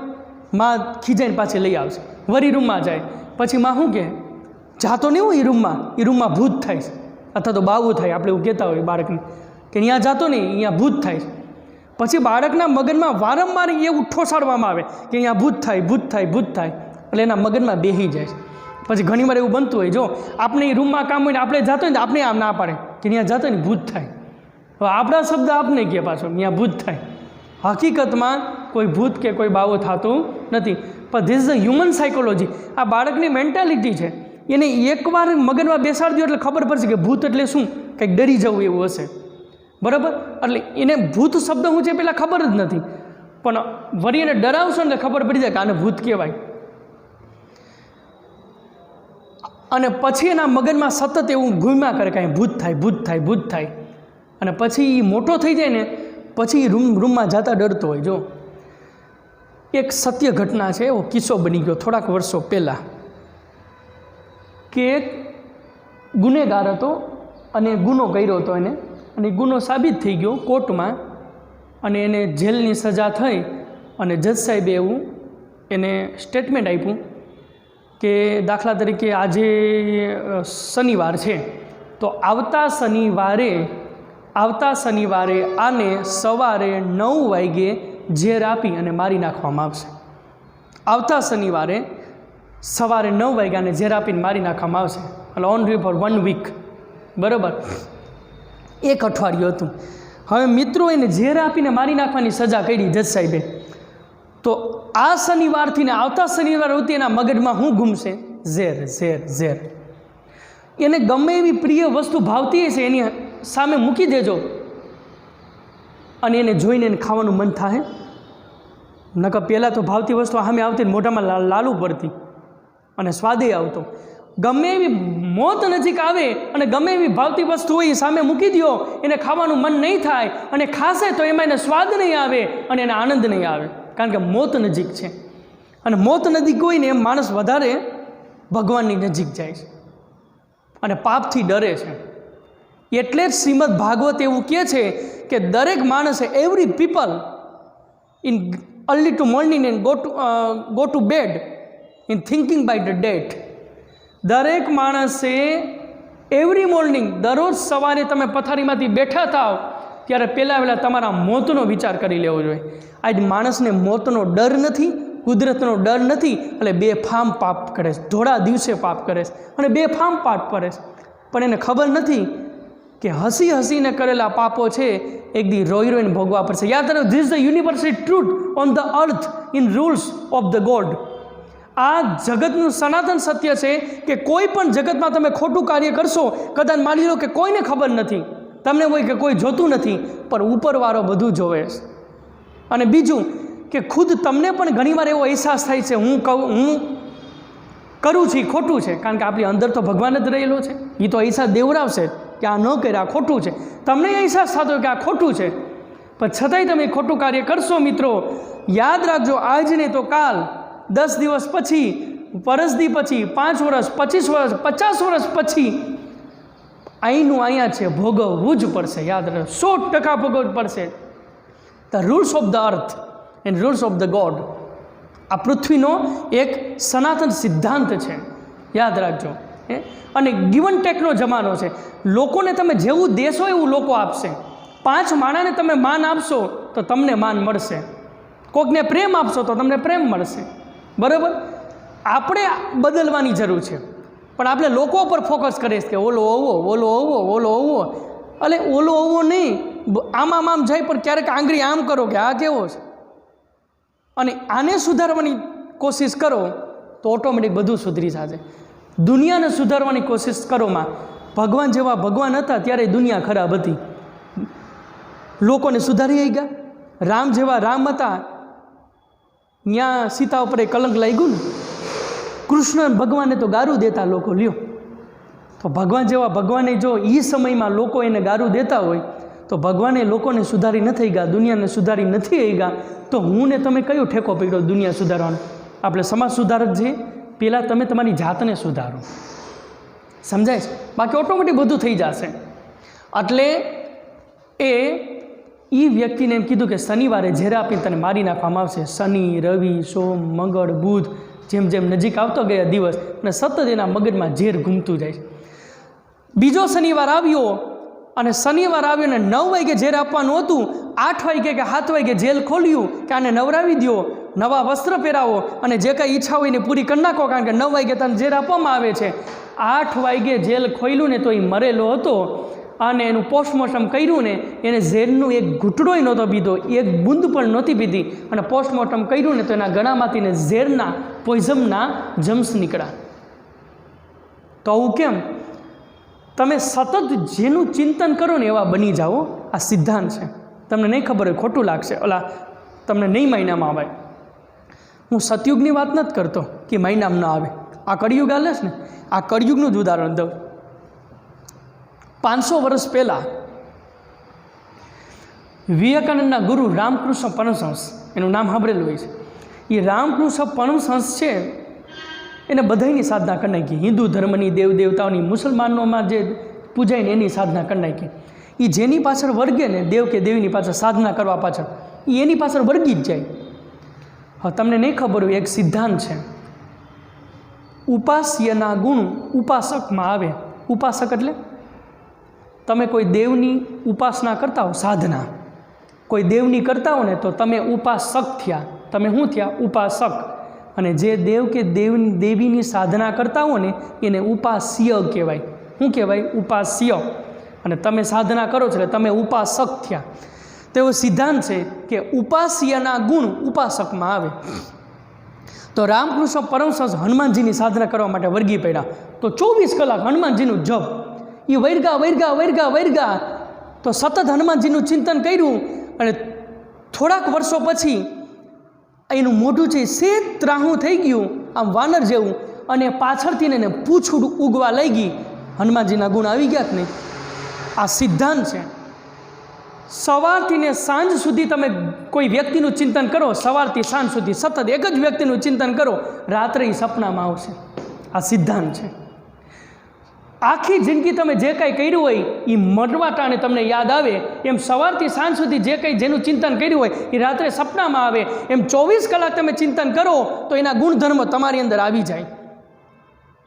માં ખીજાઈને પાછી લઈ આવશે, વરી રૂમમાં જાય, પછી માં શું કહે, જાતો નહીં હોય એ રૂમમાં ભૂત થાય છે, અથવા તો બાવું થાય, આપણે એવું કહેતા હોય બાળકને કે અહીંયા જાતો નહીં, અહીંયા ભૂત થાય છે. પછી બાળકના મગજમાં વારંવાર એવું ઠોસાડવામાં આવે કે અહીંયા ભૂત થાય, ભૂત થાય, ભૂત થાય, એટલે એના મગજમાં બેસી જાય છે. પછી ઘણીવાર એવું બનતું હોય, જો આપણે એ રૂમમાં કામ હોય ને આપણે જતો હોય ને આપણે આમ ના પાડે કે ત્યાં જતો ને ભૂત થાય. હવે આપણા શબ્દ આપને કહે પાછો ત્યાં ભૂત થાય. હકીકતમાં કોઈ ભૂત કે કોઈ બાવો થતું નથી, પણ this is a human psychology. આ બાળકની મેન્ટાલિટી છે, એને એકવાર મગજમાં બેસાડી દો એટલે ખબર પડશે કે ભૂત એટલે શું, કંઈક ડરી જવું એવું હશે, બરાબર. એટલે એને ભૂત શબ્દ શું છે પહેલાં ખબર જ નથી, પણ વળી એને ડરાવશો ને ખબર પડી જાય કે આને ભૂત કહેવાય. અને પછી એના મગજમાં સતત એવું ઘૂમ્યા કરે કે અહીં ભૂત થાય, ભૂત થાય, ભૂત થાય, અને પછી એ મોટો થઈ જાય ને પછી રૂમમાં જતા ડરતો હોય. જો એક સત્ય ઘટના છે, એવો કિસ્સો બની ગયો થોડાક વર્ષો પહેલાં, કે એક ગુનેગાર હતો અને ગુનો કર્યો હતો એને, અને ગુનો સાબિત થઈ ગયો કોર્ટમાં, અને એને જેલની સજા થઈ, અને જજ સાહેબે એવું એને સ્ટેટમેન્ટ આપ્યું કે દાખલા તરીકે આજે શનિવાર છે, તો આવતા શનિવારે આને સવારે 9 વાગ્યે ઝેર આપી અને મારી નાખવામાં આવશે. આવતા શનિવારે સવારે 9 વાગ્યાને ઝેર આપીને મારી નાખવામાં આવશે. એટલે ઓનલી ફોર 1 વીક, બરાબર, એક અઠવાડિયું હતું. હવે મિત્રો એને ઝેર આપીને મારી નાખવાની સજા કરી જજ સાહેબે. તો આ શનિવારથી ને આવતા શનિવાર સુધી એના મગજમાં શું ઘૂમશે? ઝેર, ઝેર, ઝેર. એને ગમે એવી પ્રિય વસ્તુ ભાવતી હશે એની સામે મૂકી દેજો, અને એને જોઈને એને ખાવાનું મન થાય. નકર પહેલાં તો ભાવતી વસ્તુ સામે આવતી મોઢામાં લાલુ પડતી અને સ્વાદે આવતો. ગમે એવી મોત નજીક આવે અને ગમે એવી ભાવતી વસ્તુ હોય એ સામે મૂકી દો, એને ખાવાનું મન નહીં થાય, અને ખાશે તો એમાં એને સ્વાદ નહીં આવે અને એને આનંદ નહીં આવે, કારણ કે મોત નજીક છે. અને મોત નજીક હોય ને એમ માણસ વધારે ભગવાનની નજીક જાય છે અને પાપથી ડરે છે. એટલે જ શ્રીમદ ભાગવત એવું કહે છે કે દરેક માણસે, every people in early to morning and go to bed in thinking by the date. દરેક માણસે એવરી મોર્નિંગ, દરરોજ સવારે તમે પથારીમાંથી બેઠા થાવ ત્યારે પહેલાં તમારા મોતનો વિચાર કરી લેવો જોઈએ. આજ માણસને મોતનો ડર નથી, કુદરતનો ડર નથી, એટલે બેફામ પાપ કરે છે, ધોળા દિવસે પાપ કરે છે અને બેફામ પાપ કરે છે. પણ એને ખબર નથી કે હસી હસીને કરેલા પાપો છે એક દી રોઈ રોઈને ભોગવા પડશે. યાદ રાખો, this the universal truth on the earth in rules of the God. આ જગતનું સનાતન સત્ય છે કે કોઈ પણ જગતમાં તમે ખોટું કાર્ય કરશો, કદાચ માની લો કે કોઈને ખબર નથી, તમને હોય કે કોઈ જોતું નથી, પણ ઉપરવાળો બધું જોવે છે. અને બીજું કે ખુદ તમને પણ ઘણીવાર એવો અહેસાસ થાય છે હું કરું છું ખોટું છે, કારણ કે આપણી અંદર તો ભગવાન જ રહેલો છે. એ તો અહેસાસ દેવડાવશે કે આ ન કરે, આ ખોટું છે. તમને અહેસાસ થતો હોય કે આ ખોટું છે, પણ છતાંય તમે ખોટું કાર્ય કરશો મિત્રો, યાદ રાખજો, આજ નહીં તો કાલ, 10 દિવસ પછી, વર્ષદી પછી, 5 વર્ષ, 25 વર્ષ, 50 વર્ષ પછી અહીંનું અહીંયા છે, ભોગવવું જ પડશે. યાદ રાખો, 100% ભોગવવું પડશે. The rules of the earth and rules of the God, આ પૃથ્વીનો એક સનાતન સિદ્ધાંત છે, યાદ રાખજો. અને ગિવન ટેકનો જમાનો છે. લોકોને તમે જેવું દેશો એવું લોકો આપશે. 5 માણાને તમે માન આપશો તો તમને માન મળશે, કોકને પ્રેમ આપશો તો તમને પ્રેમ મળશે. બરાબર? આપણે બદલવાની જરૂર છે, પણ આપણે લોકો પર ફોકસ કરીએ કે ઓલો ઓવો, ઓલો ઓવો, ઓલો ઓવો. એટલે ઓલો ઓવો નહીં, આમ જાય, પણ ક્યારેક આંગળી આમ કરો કે આ કેવો છે, અને આને સુધારવાની કોશિશ કરો તો ઓટોમેટિક બધું સુધરી જશે. દુનિયાને સુધારવાની કોશિશ કરોમાં, ભગવાન જેવા ભગવાન હતા ત્યારે દુનિયા ખરાબ હતી, લોકોને સુધારી આવી ગયા. રામ જેવા રામ હતા, ત્યાં સીતા ઉપર એ કલંક લાગ્યું ને. કૃષ્ણ ભગવાને તો ગારું દેતા લોકો, લ્યો. તો ભગવાન જેવા ભગવાને જો એ સમયમાં લોકો એને ગારું દેતા હોય તો ભગવાને લોકોને સુધારી નથી ગયા, દુનિયાને સુધારી નથી આવી ગયા, તો હું ને તમે કયો ઠેકો પકડ્યો દુનિયા સુધારવાનો? આપણે સમાજ સુધારક છીએ, પહેલાં તમે તમારી જાતને સુધારો. સમજાય છે? બાકી ઓટોમેટિક બધું થઈ જશે. એટલે એ વ્યક્તિને એમ કીધું કે શનિવારે ઝેર આપીને તને મારી નાખવામાં આવશે. શનિ, રવિ, સોમ, મંગળ, બુધ, જેમ જેમ નજીક આવતો ગયા દિવસ, અને સતત એના મગજમાં ઝેર ઘૂમતું જાય. બીજો શનિવાર આવ્યો, અને શનિવાર આવ્યો ને 9 વાગે ઝેર આપવાનું હતું, 8 વાગે કે 7 વાગે જેલ ખોલ્યું કે આને નવરાવી દો, નવા વસ્ત્ર પહેરાવો અને જે કાંઈ ઈચ્છા હોય એને પૂરી કરી નાખો, કારણ કે 9 વાગે તને ઝેર આપવામાં આવે છે. 8 વાગે જેલ ખોલ્યું ને તો એ મરેલો હતો, અને એનું પોસ્ટમોર્ટમ કર્યું ને એને ઝેરનું એક ઘૂંટડોય નહોતો પીધો, એક બૂંદ પણ નહોતી પીધી, અને પોસ્ટમોર્ટમ કર્યું ને તો એના ગળામાંથી ને ઝેરના પોઈઝનના જમ્સ નીકળ્યા. તો આવું કેમ? તમે સતત જેનું ચિંતન કરો ને એવા બની જાઓ. આ સિદ્ધાંત છે. તમને નહીં ખબર હોય, ખોટું લાગશે, ઓલા તમને નહીં મહિનામાં આવે. હું સતયુગની વાત નથી કરતો કે મહિનામાં ન આવે, આ કળિયુગ હાલે છે ને, આ કળિયુગનું જ ઉદાહરણ દઉં. 500 વર્ષ પહેલાં વિવેકાનંદના ગુરુ રામકૃષ્ણ પરમહંસ, એનું નામ સાંભળેલું હોય છે. એ રામકૃષ્ણ પરમહંસ છે, એને બધાની સાધના કરી નાખી. હિન્દુ ધર્મની, દેવ દેવતાઓની, મુસલમાનોમાં જે પૂજાય ને એની સાધના કરી નાખી. એ જેની પાછળ વર્ગે ને, દેવ કે દેવીની પાછળ સાધના કરવા પાછળ, એ એની પાછળ વર્ગી જ જાય. હા, તમને નહીં ખબર હોય, એક સિદ્ધાંત છે, ઉપાસ્યના ગુણ ઉપાસકમાં આવે. ઉપાસક એટલે તમે કોઈ દેવની ઉપાસના કરતા હો, સાધના કોઈ દેવની કરતા હો ને, તો તમે ઉપાસક થયા. તમે શું થયા? ઉપાસક. અને જે દેવ કે દેવીની સાધના કરતા હો ને એને ઉપાસ્ય કહેવાય. શું કહેવાય? ઉપાસ્ય. અને તમે સાધના કરો છો એટલે તમે ઉપાસક થયા. તેવો સિદ્ધાંત છે કે ઉપાસ્યના ગુણ ઉપાસકમાં આવે. તો રામકૃષ્ણ પરમહંસ હનુમાનજીની સાધના કરવા માટે વર્ગી પડ્યા. તો 24 કલાક હનુમાનજીનું જપ, એ વૈરગા તો સતત હનુમાનજીનું ચિંતન કર્યું. અને થોડાક વર્ષો પછી એનું મોઢું છે સેજ ત્રાહું થઈ ગયું, આમ વાનર જેવું, અને પાછળથી એને પૂંછ ઉગવા લઈ ગઈ. હનુમાનજીના ગુણ આવી ગયા કે નહીં? આ સિદ્ધાંત છે. સવારથી ને સાંજ સુધી તમે કોઈ વ્યક્તિનું ચિંતન કરો, સવારથી સાંજ સુધી સતત એક જ વ્યક્તિનું ચિંતન કરો, રાત્રે એ સપનામાં આવશે. આ સિદ્ધાંત છે. આખી જિંદગી તમે જે કાંઈ કર્યું હોય એ મરવા ટાણે તમને યાદ આવે, એમ સવારથી સાંજ સુધી જે કંઈ જેનું ચિંતન કર્યું હોય એ રાત્રે સપનામાં આવે. એમ 24 કલાક તમે ચિંતન કરો તો એના ગુણધર્મો તમારી અંદર આવી જાય.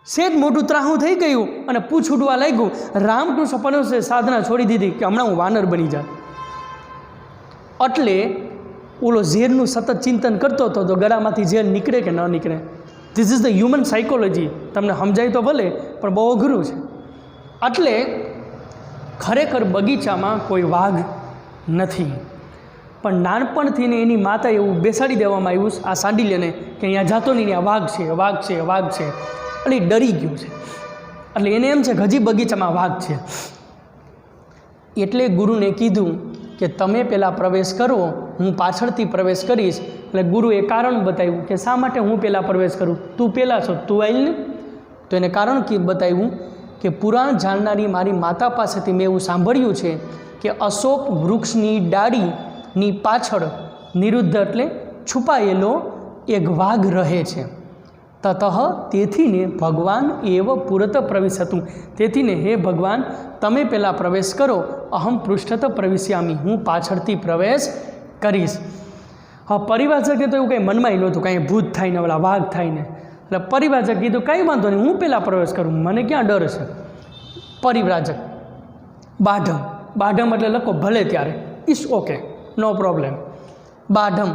સેજ મોટું ત્રાહું થઈ ગયું અને પૂછ ઉડવા લાગ્યું. રામકૃષ્ણ પરમહંસે સાધના છોડી દીધી કે હમણાં હું વાનર બની જાય. એટલે ઓલો ઝેરનું સતત ચિંતન કરતો હતો તો ગળામાંથી ઝેર નીકળે કે ન નીકળે. This is the human psychology. તમને સમજાય તો ભલે, પણ બહુ અઘરું છે. એટલે ખરેખર બગીચામાં કોઈ વાઘ નથી, પણ નાનપણથી ને એની માતા એવું બેસાડી દેવામાં આવ્યું આ સાંડિલ્યને કે અહીંયા જાતો નહીં, આ વાઘ છે, વાઘ છે, વાઘ છે. એટલે એ ડરી ગયું છે. એટલે એને એમ છે કે હજી બગીચામાં વાઘ છે. એટલે ગુરુને કીધું કે તમે પહેલાં પ્રવેશ કરો, હું પાછળથી પ્રવેશ કરીશ. એટલે ગુરુએ કારણ બતાવ્યું કે શા માટે હું પહેલાં પ્રવેશ કરું, તું પહેલાં છો, તું આવી ને. તો એને કારણ બતાવ્યું કે પુરાણ જાણનારી મારી માતા પાસેથી મેં એવું સાંભળ્યું છે કે અશોક વૃક્ષની ડાળીની પાછળ નિરુદ્ધ એટલે છુપાયેલો એક વાઘ રહે છે. તતઃ તેથીને ભગવાન એવ પુરત પ્રવિશતું, તેથીને હે ભગવાન તમે પહેલાં પ્રવેશ કરો, અહમ પૃષ્ઠત પ્રવિશ્યામી, હું પાછળથી પ્રવેશ કરીશ. હા, પરિવાચકે તો એવું કંઈ મનમાં નહોતું, કાંઈ ભૂત થાય ને ઓલા વાઘ થાય ને, એટલે પરિવાચક કીધું કંઈ વાંધો નહીં, હું પહેલાં પ્રવેશ કરું, મને ક્યાં ડર છે. પરિવ્રાજક બાઢમ, બાઢમ એટલે લખો ભલે ત્યારે, ઇટ્સ ઓકે, નો પ્રોબ્લેમ. બાઢમ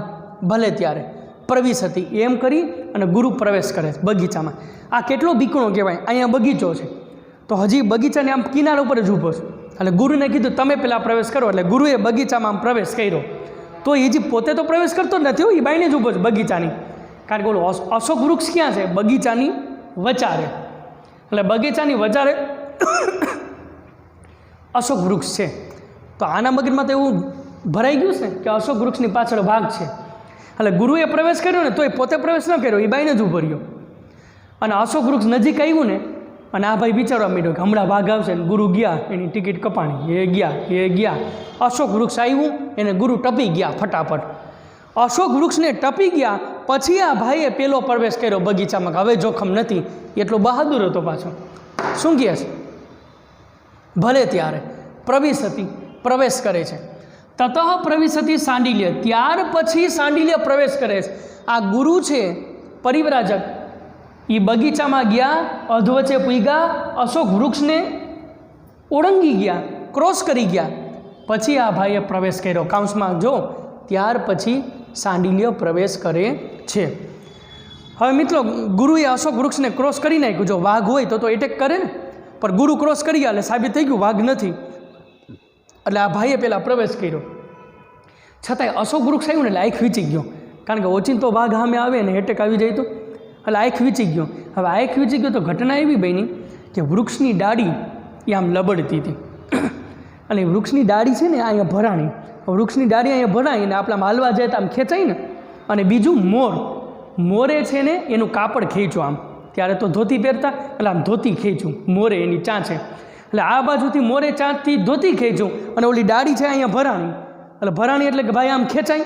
ભલે ત્યારે પ્રવિશતી, એમ કરી અને ગુરુ પ્રવેશ કરે છે બગીચામાં. આ કેટલો બીકણો કહેવાય, અહીંયા બગીચો છે તો હજી બગીચાને આમ કિનારા ઉપર જ ઊભો છે. એટલે ગુરુને કીધું તમે પહેલાં પ્રવેશ કરો, એટલે ગુરુએ બગીચામાં આમ પ્રવેશ કર્યો. તો એ જે પોતે તો પ્રવેશ કરતો જ નથી, એ બાઈને જ ઊભો છે બગીચાની, કારણ કે ઓલું અશોક વૃક્ષ ક્યાં છે? બગીચાની વચારે. એટલે બગીચાની વચારે અશોક વૃક્ષ છે. તો આના મગજમાં તો એવું ભરાઈ ગયું છે કે અશોક વૃક્ષની પાછળ વાઘ છે. એટલે ગુરુએ પ્રવેશ કર્યો ને તો એ પોતે પ્રવેશ ન કર્યો, એ બાઈને જ ઊભો રહ્યો. અને અશોક વૃક્ષ નજીક આવ્યું ને, અને આ ભાઈ વિચારવા માંડ્યો કે હમણાં વાઘ આવશે ને. ગુરુ ગયા, એની ટિકિટ કપાણી, એ ગયા. અશોક વૃક્ષ આવ્યું, એને ગુરુ ટપી ગયા ફટાફટ. અશોક વૃક્ષને ટપી ગયા પછી આ ભાઈએ પેલો પ્રવેશ કર્યો બગીચામાં, હવે જોખમ નથી. એટલો બહાદુર હતો પાછો. શું કહે છે? ભલે ત્યારે પ્રવિશતી, પ્રવેશ કરે છે. તતઃ પ્રવિશતી સાંડિલ્ય, ત્યાર પછી સાંડિલ્ય પ્રવેશ કરે છે. આ ગુરુ છે પરિવ્રાજક, એ બગીચામાં ગયા, અધવચ્ચે પૂગ્યા, અશોક વૃક્ષને ઓળંગી ગયા, ક્રોસ કરી ગયા, પછી આ ભાઈએ પ્રવેશ કર્યો. કાઉન્સમાં જો ત્યાર પછી સાંડિલ્ય પ્રવેશ કરે છે. હવે મિત્રો, ગુરુએ અશોક વૃક્ષને ક્રોસ કરી નાખ્યું. જો વાઘ હોય તો એટેક કરે ને, પણ ગુરુ ક્રોસ કરી ગયા એટલે સાબિત થઈ ગયું વાઘ નથી. એટલે આ ભાઈએ પહેલાં પ્રવેશ કર્યો. છતાંય અશોક વૃક્ષ આવ્યું ને એટલે આંખ વીંચી ગયો, કારણ કે ઓચિંતો વાઘ સામે આવે ને એટેક આવી જાય તો, એટલે આંખ વીંચી ગયો. હવે આંખ વીંચી ગયો તો ઘટના એવી બની કે વૃક્ષની ડાળી એ આમ લબડતી હતી. અને વૃક્ષની ડાળી છે ને અહીંયા ભરાણી, વૃક્ષની ડાળી અહીંયા ભરાણી ને આપણા હાલવા જાય તો આમ ખેંચાય ને. અને બીજું મોરે છે ને એનું કાપડ ખેંચ્યું આમ, ત્યારે તો ધોતી પહેરતા, એટલે આમ ધોતી ખેંચ્યું મોરે એની ચાંચે. એટલે આ બાજુથી મોરે ચાંચથી ધોતી ખેંચ્યું, અને ઓલી ડાળી છે અહીંયા ભરાણી. એટલે ભરાણી એટલે કે ભાઈ આમ ખેંચાય,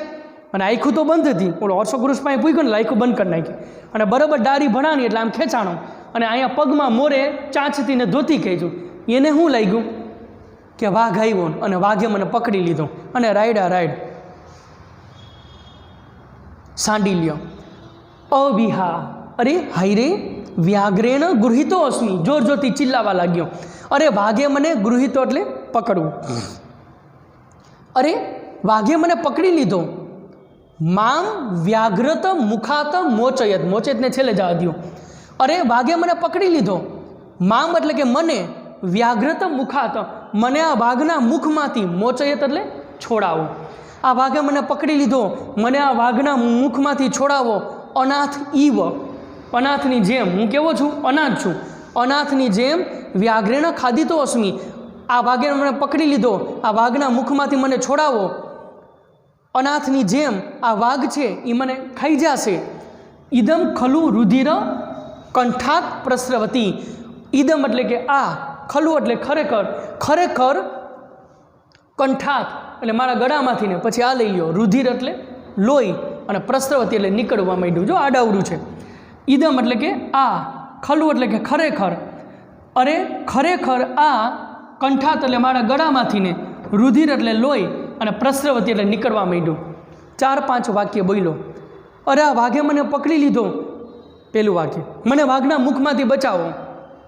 અને આખું તો બંધ હતી. ઓલો અશોક વૃક્ષ પાસે પૂગ્યો ને આખું બંધ કરી નાખી, અને બરાબર ડાળી ભરાણી એટલે આમ ખેંચાણો, અને અહીંયા પગમાં મોરે ચાંચથી ને ધોતી ખેંચ્યું. એને શું લાગ્યું કે વાઘ આવ્યો, અને વાઘે મને પકડી લીધો, અને રાઈડ સાંડિલ્ય અવિહા, અરે હાઈરે વ્યાઘ્રેણ ગૃહિતો અસ્મી, જોરથી ચિલ્લાવા લાગ્યો. અરે વાઘે મને ગૃહિતો એટલે પકડવું, અરે વાઘે મને પકડી લીધો. મામ વ્યાઘ્રત મુખાત મોચયત, મોચયતને છેલ્લે જવા દો. અરે વાઘે મને પકડી લીધો, મામ એટલે કે મને, વ્યાઘ્રત મુખાત મને આ વાઘના મુખમાંથી, મોચયત એટલે છોડાવો. આ વાઘે મને પકડી લીધો, મને આ વાઘના મુખમાંથી છોડાવો. અનાથ ઈવ, અનાથની જેમ, હું કેવો છું? અનાથ છું. અનાથની જેમ વ્યાઘ્રેણ ખાદિતો અસ્મી, આ વાઘે મને પકડી લીધો, આ વાઘના મુખમાંથી મને છોડાવો. અનાથની જેમ આ વાઘ છે એ મને ખાઈ જશે. ઇદમ ખલુ રુધિર કંઠાત પ્રસ્રવતી, ઇદમ એટલે કે આ, ખલુ એટલે ખરેખર, કંઠાત એટલે મારા ગળામાંથી ને પછી આ લઈ લ્યો, રુધિર એટલે લોહી, અને પ્રસ્રવતી એટલે નીકળવા માંડ્યું. જો આડાવડું છે. ઇદમ એટલે કે આ, ખલુ એટલે કે ખરેખર, અરે ખરેખર આ, કંઠાત એટલે મારા ગળામાંથી ને, રુધિર એટલે લોહી, અને પ્રસ્રવતી એટલે નીકળવા માંડ્યું. 4-5 વાક્ય બોલ્યો. અરે આ વાઘે મને પકડી લીધો, પહેલું વાક્ય. મને વાઘના મુખમાંથી બચાવો,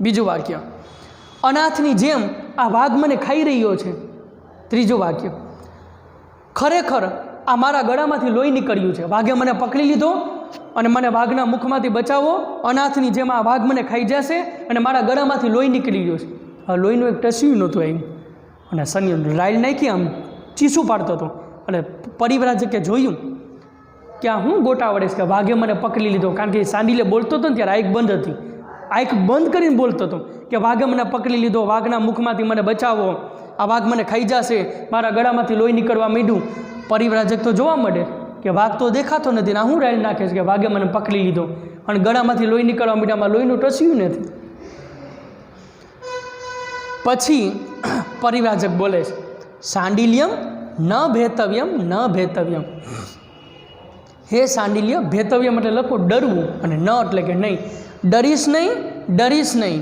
બીજું વાક્ય. અનાથની જેમ આ વાઘ મને ખાઈ રહ્યો છે, ત્રીજું વાક્ય. ખરેખર આ મારા ગળામાંથી લોહી નીકળ્યું છે, વાઘે મને પકડી લીધો અને મને વાઘના મુખમાંથી બચાવો. અનાથની જેમ આ વાઘ મને ખાઈ જશે અને મારા ગળામાંથી લોહી નીકળી ગયું છે. હવે લોહીનું એક ટસ્યું નહોતું આવ્યું, અને સની રાઈલ નાખી આમ ચીસું પાડતો હતો. એટલે પરિવ્રાજકે જોયું કે આ હું ગોટા વડે કે વાઘે મને પકડી લીધો, કારણ કે સાંડિલે બોલતો હતો ને ત્યારે આંખ બંધ હતી, આંખ બંધ કરીને બોલતો હતો કે વાઘે મને પકડી લીધો, વાઘના મુખમાંથી મને બચાવો, આ વાઘ મને ખાઈ જશે, મારા ગળામાંથી લોહી નીકળવા માંડ્યું. પરિવ્રાજક તો જોવા મળે કે વાઘ તો દેખાતો નથી, ના હું રાઈલ નાખે છે કે વાઘે મને પકડી લીધો અને ગળામાંથી લોહી નીકળવા માંડ્યામાં લોહીનું ટસ્યું નથી. પછી પરિવ્રાજક બોલે છે શાંડિલ્યમ ન ભેતવ્યમ ન ભેતવ્યમ. હે શાંડિલ્ય, ભેતવ્યમ એટલે લખો ડરવું, અને ન એટલે કે નહીં, ડરીશ નહીં, ડરીશ નહીં.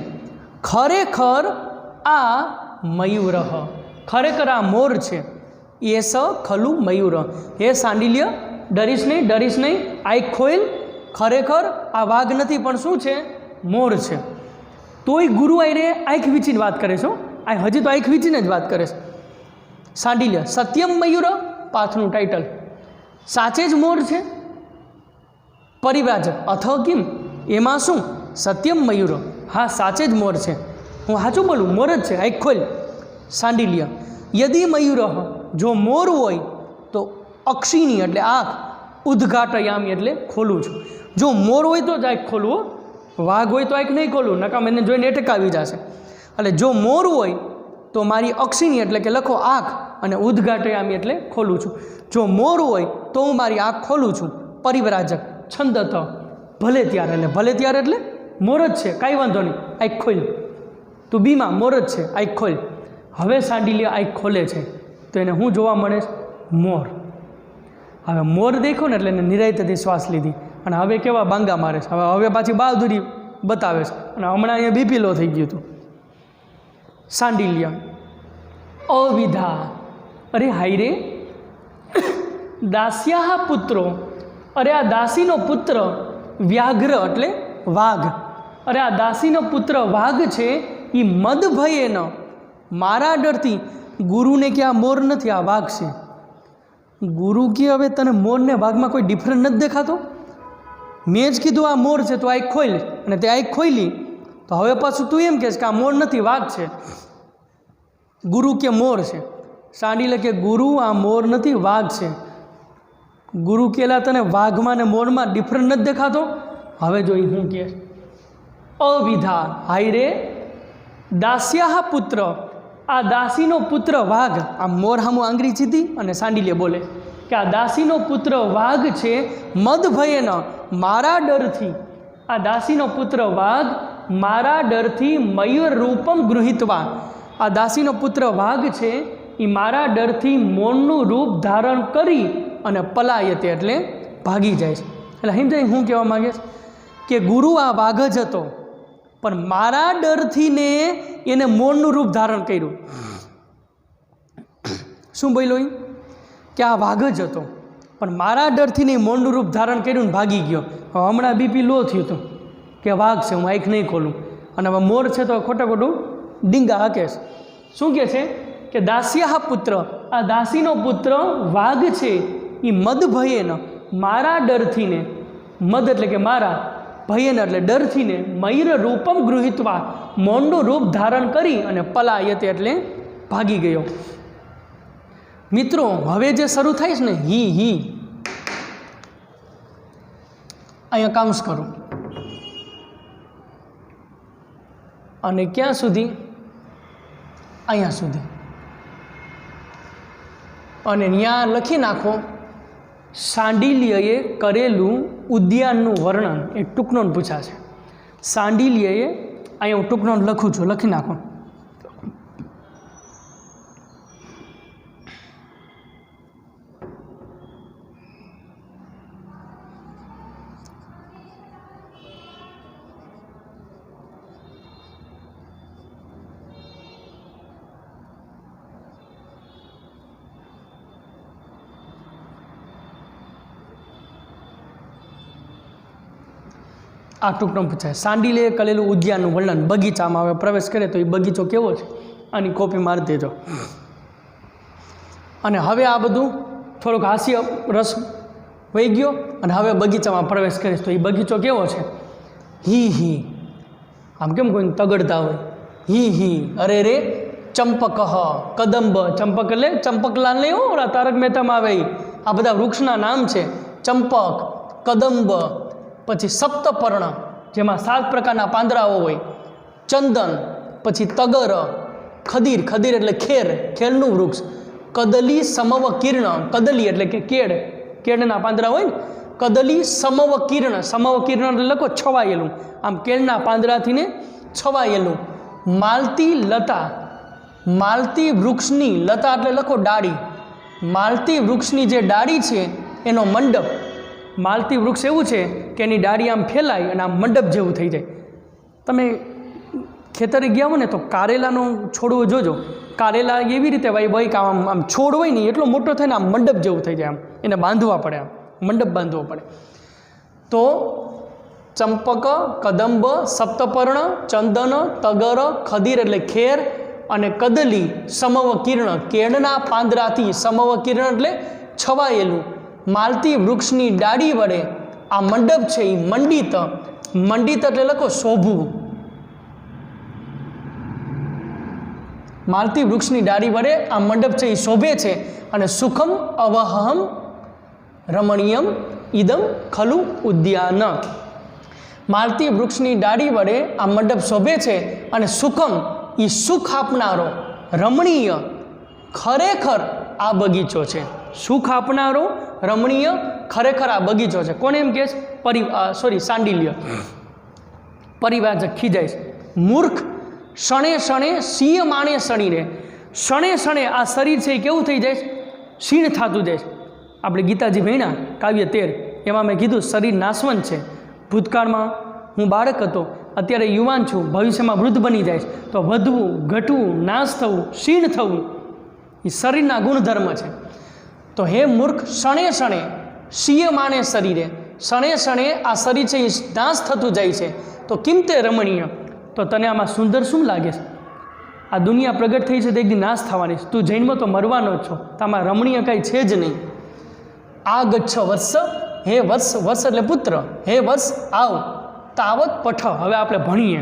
ખરેખર આ મયુર, ખરેખર આ મોર છે. એ સ ખલુ મયુર. હે શાંડિલ્ય, ડરીશ નહીં, ડરીશ નહીં, આંખ ખોલ, ખરેખર આ વાઘ નથી પણ શું છે? મોર છે. તોય ગુરુ આયરે આંખ વીંચીને વાત કરે છે. હજી તો આંખ વીંચીને જ વાત કરે છે. શાંડિલ્ય સત્યમ મયુર, પાઠનું ટાઇટલ, સાચે જ મોર છે. પરિવ્રાજક અથ કિમ, એમાં શું? સત્યમ મયુર, હા સાચે જ મોર છે, હું સાચું બોલું, મોર જ છે, આંખ ખોલ. શાંડિલ્ય યદિ મયુર, જો મોર હોય તો અક્ષિણી એટલે આંખ, ઉદ્ઘાટયામી એટલે ખોલું છું. જો મોર હોય તો જ આંખ ખોલવું, વાઘ હોય તો આંખ નહીં ખોલવું, નકામ એને જોઈને એટક આવી જશે. એટલે જો મોર હોય તો મારી અક્ષિણી એટલે કે લખો આંખ, અને ઉદ્ઘાટયામી એટલે ખોલું છું. જો મોર હોય તો હું મારી આંખ ખોલું છું. પરિવ્રાજક છંદત, ભલે ત્યારે, એટલે ભલે ત્યારે એટલે મોર જ છે, કાંઈ વાંધો નહીં, આંખ ખોલ, તું બીમાં મોર જ છે, આંખ ખોલ. હવે શાંડિલ્ય આંખ ખોલે છે તો એને શું જોવા મળે? મોર. હવે મોર દેખ્યો ને એટલે એને નિરાયતથી શ્વાસ લીધી, અને હવે કેવા બાંગા મારે છે, હવે પાછી બહાદુરી બતાવે છે, અને હમણાં અહીંયા બીપી લો થઈ ગયું હતું. શાંડિલ્ય અવિધા, અરે હાય રે, દાસ્યા પુત્રો, અરે આ દાસીનો પુત્ર, વ્યાઘ્ર એટલે વાઘ, અરે આ દાસીનો પુત્ર વાઘ છે, એ મદ ભયે ન, મારા ડરથી, ગુરુને કે આ મોર નથી, આ વાઘ છે. ગુરુ કે હવે તને મોરને વાઘમાં કોઈ ડિફરન્સ નથી દેખાતો? મેં જ કીધું આ મોર છે તો આંખ ખોલ, અને તે આંખ ખોલી, તો હવે પાછું તું એમ કહેશ કે આ મોર નથી, વાઘ છે. ગુરુ કે મોર છે. શાંડિલ્ય કે ગુરુ આ મોર નથી, વાઘ છે. ગુરુ કેલા તને વાઘમાં ને મોરમાં ડિફરન્સ નથી દેખાતો? હવે જોઈ હું કે અવિધા, હાય રે, દાસ્યા પુત્ર, આ દાસીનો પુત્ર વાઘ, આ મોર હામું આંગળી ચીધી, અને શાંડિલ્ય બોલે કે આ દાસીનો પુત્ર વાઘ છે, મદ ભયેન, મારા ડરથી, આ દાસીનો પુત્ર વાઘ મારા ડરથી, મયુર રૂપમ ગૃહિતવા, આ દાસીનો પુત્ર વાઘ છે એ મારા ડરથી મોરનું રૂપ ધારણ કરી અને પલાયતે એટલે ભાગી જાય છે. એટલે સમજાય હું કહેવા માગે છે કે ગુરુ આ વાઘ જ હતો, પણ મારા ડરથી ને એને મોરનું રૂપ ધારણ કર્યું. શું બોલ્યો એ? કે આ વાઘ જ હતો, પણ મારા ડરથી ને મોરનું રૂપ ધારણ કર્યું ને ભાગી ગયો. હવે હમણાં બીપી લો થયું હતું કે વાઘ છે, હું આંખ નહીં ખોલું, અને હવે મોર છે તો ખોટા ખોટું ડીંગા હાકે છે. શું કહે છે કે દાસ્યા પુત્ર, આ દાસીનો પુત્ર વાઘ છે, એ મદ ભયેન, મારા ડરથી ને, મદ એટલે કે મારા, ભયેન એટલે ડરથી ને, મયુર રૂપમ ગૃહિતવા, મોરનું રૂપ ધારણ કરી અને પલાયતે એટલે ભાગી ગયો. મિત્રો હવે જે શરૂ થાય છે ને, હી અહીંયા કાઉન્સ કરું, અને ક્યાં સુધી? અહીંયા સુધી, અને ત્યાં લખી નાખો શાંડિલ્યએ કરેલું ઉદ્યાનનું વર્ણન. એ ટૂંકનોંધ પૂછાશે. શાંડિલ્યએ, અહીંયા હું ટૂંકનોંધ લખું છું, લખી નાખો. આ ટૂંકમાં પૂછાય. શાંડિલ્યએ કરેલું ઉદ્યાનનું વર્ણન. બગીચામાં હવે પ્રવેશ કરે તો એ બગીચો કેવો છે, આની કોપી મારી દેજો. અને હવે આ બધું થોડુંક હાસ્ય રસ વહી ગયો, અને હવે બગીચામાં પ્રવેશ કરીશ તો એ બગીચો કેવો છે? હી, આમ કેમ કોઈ તગડતા હોય, હી, અરે રે, ચંપક, કદંબ, ચંપક એટલે ચંપકલાલ નહીં હો, તારક મહેતામાં આવે આ બધા વૃક્ષના નામ છે. ચંપક, કદંબ, પછી સપ્તપર્ણ જેમાં 7 પ્રકારના પાંદડાઓ હોય, ચંદન, પછી તગર, ખદીર, ખદીર એટલે ખેર, ખેરનું વૃક્ષ, કદલી સમવ કિરણ, કદલી એટલે કે કેળ, કેળના પાંદડા હોય ને, કદલી સમવ કિરણ, સમવ કિરણ એટલે લખો છવાયેલું, આમ કેળના પાંદડાથી ને છવાયેલું. માલતી લતા, માલતી વૃક્ષની લતા એટલે લખો ડાળી, માલતી વૃક્ષની જે ડાળી છે એનો મંડપ. માલતી વૃક્ષ એવું છે કે એની ડાળી આમ ફેલાય અને આમ મંડપ જેવું થઈ જાય. તમે ખેતરે ગયા હો ને તો કારેલાનો છોડવો જોજો, કારેલા એવી રીતે ભાઈ કે આમ છોડ હોય ને એટલો મોટો થાય ને આમ મંડપ જેવું થઈ જાય, આમ એને બાંધવા પડે, આમ મંડપ બાંધવો પડે. તો ચંપક, કદંબ, સપ્તપર્ણ, ચંદન, તગર, ખદીર એટલે ખેર અને કદલી, સમવ કિરણ કેળના પાંદડાથી, સમવ કિરણ એટલે છવાયેલું, માલતી વૃક્ષની ડાળી વડે આ મંડપ છે એ મંડિત, મંડિત એટલે લખો શોભવું, માલતી વૃક્ષની ડાળી વડે આ મંડપ છે એ શોભે છે. અને સુખમ અવહમ રમણીયમ ઇદમ ખલુ ઉદ્યાન, માલતી વૃક્ષની ડાળી વડે આ મંડપ શોભે છે અને સુખમ એ સુખ આપનારો, રમણીય ખરેખર આ બગીચો છે, સુખ આપનારો રમણીય ખરેખર આ બગીચો છે. કોને એમ કહે છે? સાંડિલ્ય. પરિવારજક ખીજાય છે, મૂર્ખ શણે શણે સિંહ માણે શણીને, શણે શણે આ શરીર છે એ કેવું થઈ જાય છે? ક્ષીણ થતું જાય છે. આપણે ગીતાજી ભણ્યા કાવ્ય 13 એમાં મેં કીધું શરીર નાશવંત છે. ભૂતકાળમાં હું બાળક હતો, અત્યારે યુવાન છું, ભવિષ્યમાં વૃદ્ધ બની જાય છે. તો વધવું, ઘટવું, નાશ થવું, ક્ષીણ થવું એ શરીરના ગુણધર્મ છે. તો હે મૂર્ખ, શણે શણે સિંહ માણે શરીરે, શણે શણે આ શરીર છે એ નાશ થતું જાય છે. તો કિંમતે રમણીય, તો તને આમાં સુંદર શું લાગે છે? આ દુનિયા પ્રગટ થઈ છે તો એકદી નાશ થવાની છે, તું જન્મ તો મરવાનો જ છો, તો આમાં રમણીય કાંઈ છે જ નહીં. આ ગચ્છ વર્ષ, હે વર્ષ, વર્ષ એટલે પુત્ર, હે વર્ષ આવ, તાવત પઠ. હવે આપણે ભણીએ,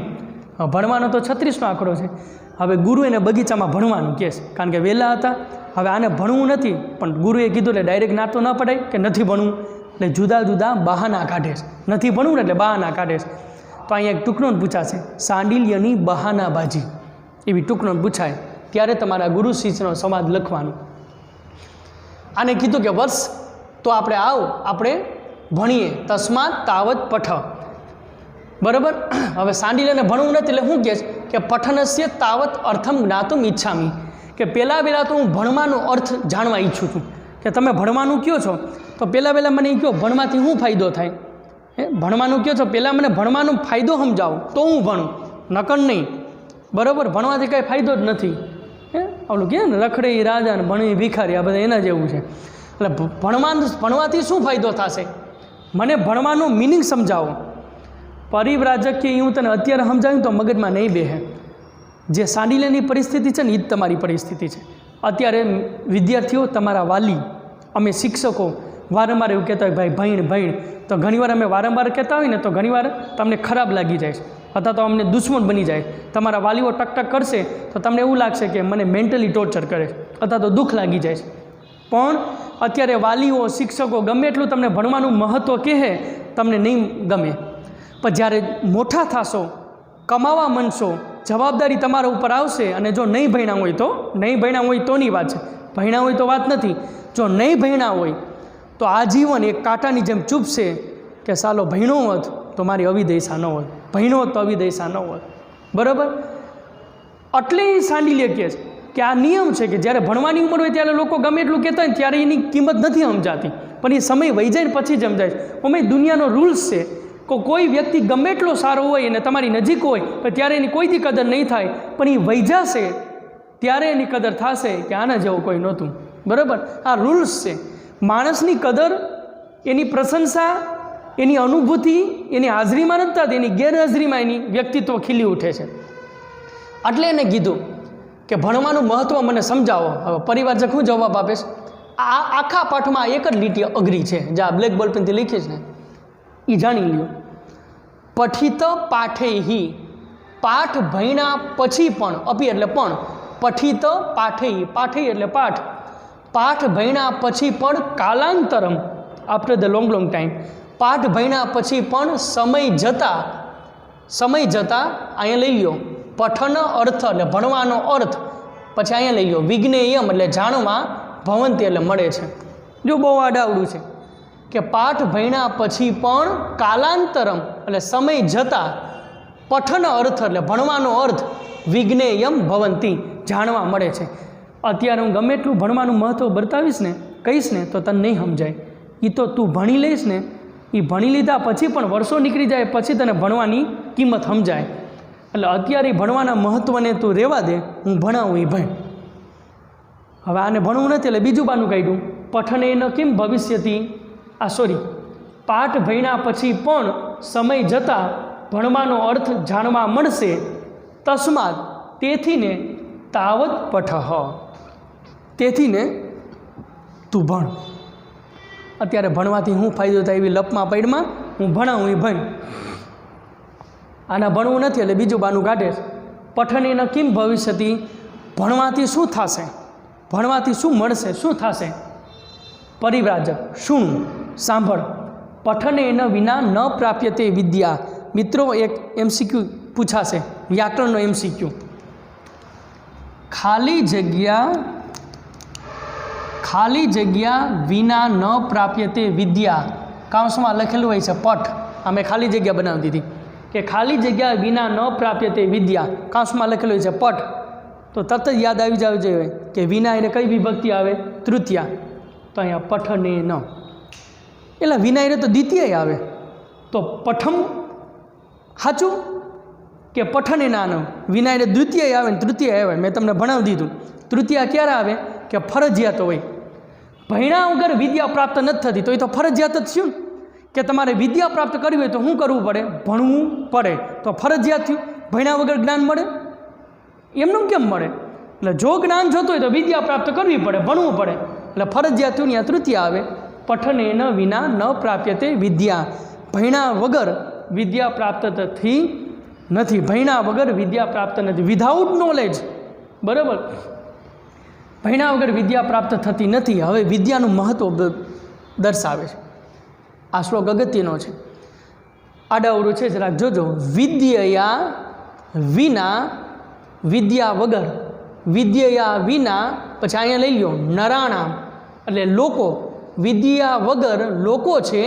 ભણવાનો તો 36નો આંકડો છે. હવે ગુરુ એને બગીચામાં ભણવાનું કહે છે, કારણ કે વહેલા હતા. હવે આને ભણવું નથી, પણ ગુરુએ કીધું એટલે ડાયરેક્ટ ના તો ન પડાય કે નથી ભણવું, એટલે જુદા જુદા બહાના કાઢે છે. નથી ભણવું ને એટલે બહાના કાઢે છે. તો અહીંયા એક ટૂંકનો જ પૂછાશે, સાંડિલ્યની બહાનાબાજી એવી ટૂંકનો પૂછાય, ત્યારે તમારા ગુરુ શિષ્યનો સંવાદ લખવાનો. આને કીધું કે વર્ષ તો આપણે આપણે ભણીએ, તસ્માત તાવત પઠ. બરાબર. હવે સાંડિલ્યને ભણવું નથી એટલે શું કહે છે કે પઠનસ્ય તાવત અર્થમ જ્ઞાતુમ ઈચ્છામી, કે પહેલાં તો હું ભણવાનો અર્થ જાણવા ઈચ્છું છું. કે તમે ભણવાનું કહો છો તો પહેલાં મને એ કહો ભણવાથી શું ફાયદો થાય? ભણવાનું કહો છો, પહેલાં મને ભણવાનો ફાયદો સમજાવો તો હું ભણું, નકર નહીં. બરાબર. ભણવાથી કાંઈ ફાયદો જ નથી. ઓલું કહે ને રખડે એ રાજા ને ભણે ભિખારી, આ બધા એના જેવું છે. એટલે ભણવાથી શું ફાયદો થશે? મને ભણવાનો મિનિંગ સમજાવો. પરિવ્રાજક કે હું તને અત્યારે સમજાવ્યું તો મગજમાં નહીં બેહે. જે સાંડિલ્યની પરિસ્થિતિ છે ને એ જ તમારી પરિસ્થિતિ છે. અત્યારે વિદ્યાર્થીઓ, તમારા વાલી, અમે શિક્ષકો વારંવાર એવું કહેતા હોય ભાઈ ભણ, તો ઘણીવાર અમે વારંવાર કહેતા હોય ને તો ઘણીવાર તમને ખરાબ લાગી જાય છે, અથવા તો અમને દુશ્મન બની જાય. તમારા વાલીઓ ટકટક કરશે તો તમને એવું લાગશે કે મને મેન્ટલી ટોર્ચર કરે છે, અથવા તો દુઃખ લાગી જાય છે. પણ અત્યારે વાલીઓ, શિક્ષકો ગમે એટલું તમને ભણવાનું મહત્ત્વ કહે, તમને નહીં ગમે. પણ જ્યારે મોટા થશો, કમાવા માંડશો, જવાબદારી તમારા ઉપર આવશે, અને જો નહીં ભણ્યા હોય તો, નહીં ભણ્યા હોય તોની વાત છે, ભણ્યા હોય તો વાત નથી. જો નહીં ભણ્યા હોય તો આજીવન એક કાંટાની જેમ ચૂપશે કે સાલો ભણ્યો હોત તો મારી અવિદયસા ન હોત, ભણ્યો હોત તો અવિદયસા ન હોત. બરાબર. એટલે સાંડિલ્ય કહે છે કે આ નિયમ છે કે જ્યારે ભણવાની ઉંમર હોય ત્યારે લોકો ગમે એટલું કહેતા હોય ત્યારે એની કિંમત નથી સમજાતી, પણ એ સમય વહી જાય ને પછી જ સમજાય છે. અમે દુનિયાનો રૂલ્સ છે કે કોઈ વ્યક્તિ ગમે એટલો સારો હોય અને તમારી નજીક હોય પણ ત્યારે એની કોઈથી કદર નહીં થાય, પણ એ વહી જશે ત્યારે એની કદર થશે કે આના જેવું કોઈ નહોતું. બરાબર. આ રૂલ્સ છે. માણસની કદર એની પ્રશંસા, એની અનુભૂતિ એની હાજરીમાં નથી થતી, એની ગેરહાજરીમાં એની વ્યક્તિત્વ ખીલી ઉઠે છે. એટલે એને કીધું કે ભણવાનું મહત્ત્વ મને સમજાવો. હવે પરિવારજક શું જવાબ આપે છે? આ આખા પાઠમાં એક જ લીટી અઘરી છે, જે આ બ્લેક બોલ પેનથી લખી છે ને એ જાણી લ્યો. પઠિત પાઠેહી, પાઠ ભણ્યા પછી પણ, અપી એટલે પણ, પઠિત પાઠેહી, પાઠેહી એટલે પાઠ, પાઠ ભણ્યા પછી પણ કાલાંતરમ, આફ્ટર ધ લોંગ ટાઈમ, પાઠ ભણ્યા પછી પણ સમય જતાં અહીંયા લઈ લો પઠન અર્થ એટલે ભણવાનો અર્થ, પછી અહીંયા લઈ લો વિજ્ઞેયમ એટલે જાણવા, ભવંતી એટલે મળે છે. જો બહુ આડાવડું છે કે પાઠ ભણ્યા પછી પણ કાલાંતરમ એટલે સમય જતાં, પઠન અર્થ એટલે ભણવાનો અર્થ, વિજ્ઞેયમ ભવંતી જાણવા મળે છે. અત્યારે હું ગમે એટલું ભણવાનું મહત્ત્વ બતાવીશ ને, કહીશ ને તો તને નહીં સમજાય. એ તો તું ભણી લઈશ ને, એ ભણી લીધા પછી પણ વર્ષો નીકળી જાય પછી તને ભણવાની કિંમત સમજાય. એટલે અત્યારે ભણવાના મહત્ત્વને તું રહેવા દે, હું ભણાવું એ ભણ. હવે આને ભણવું નથી એટલે બીજું બાનું કાઢ્યું, પઠને ન કેમ ભવિષ્યથી પાઠ ભણ્યા પછી પણ સમય જતાં ભણવાનો અર્થ જાણવા મળશે. તસ્માત તેથી ને તાવત પઠ, તેથી ને તું ભણ. અત્યારે ભણવાથી શું ફાયદો થાય એવી લપમાં પૈડમાં હું ભણાવું એ ભણ. આના ભણવું નથી એટલે બીજું બાનું કાઢે. પઠને ન કેમ ભવિષ્યથી, ભણવાથી શું થશે, ભણવાથી શું મળશે, શું થશે. પરિવ્રાજક શું સાંભળ, પઠને એના વિના ન પ્રાપ્યતે વિદ્યા. મિત્રો એક MCQ પૂછાશે, વ્યાકરણનો MCQ. ખાલી જગ્યા વિના ન પ્રાપ્યતે વિદ્યા, કાંસમાં લખેલું હોય છે પઠ. અમે ખાલી જગ્યા બનાવી દીધી કે ખાલી જગ્યા વિના ન પ્રાપ્યતે વિદ્યા, કાંસમાં લખેલું હોય છે પઠ. તો તરત જ યાદ આવી જવું જોઈએ કે વિના એને કઈ વિભક્તિ આવે, તૃતીયા. તો અહીંયા પઠને ન, એટલે વિના એને તો દ્વિતીય આવે. તો પઠમ સાચું કે પઠને ના ન, વિના એને દ્વિતીય આવે ને તૃતીય આવે. મેં તમને ભણાવી દીધું. તૃતીયા ક્યારે આવે કે ફરજિયાત હોય. ભણ્યા વગર વિદ્યા પ્રાપ્ત નથી થતી, તો એ તો ફરજિયાત જ થયું કે તમારે વિદ્યા પ્રાપ્ત કરવી હોય તો શું કરવું પડે, ભણવું પડે. તો ફરજિયાત થયું. ભણ્યા વગર જ્ઞાન મળે એમનું કેમ મળે? એટલે જો જ્ઞાન જોતું હોય તો વિદ્યા પ્રાપ્ત કરવી પડે, ભણવું પડે. એટલે ફરજિયાત થયું, ત્યાં તૃતીય આવે. પઠને ન વિના ન પ્રાપ્યતે વિદ્યા, ભણ્યા વગર વિદ્યા પ્રાપ્ત થતી નથી. ભણ્યા વગર વિદ્યા પ્રાપ્ત નથી. વિધાઉટ નોલેજ, બરાબર, ભણ્યા વગર વિદ્યા પ્રાપ્ત થતી નથી. હવે વિદ્યાનું મહત્ત્વ દર્શાવે છે. આ શ્લોક અગત્યનો છે. આડાઅવળું છે જરાક જોજો. વિદ્યયા વિના, વિદ્યા વગર, વિદ્યયા વિના, પછી અહીંયા લઈ લો નરાણામ, એટલે લોકો, વિદ્યા વગર લોકો છે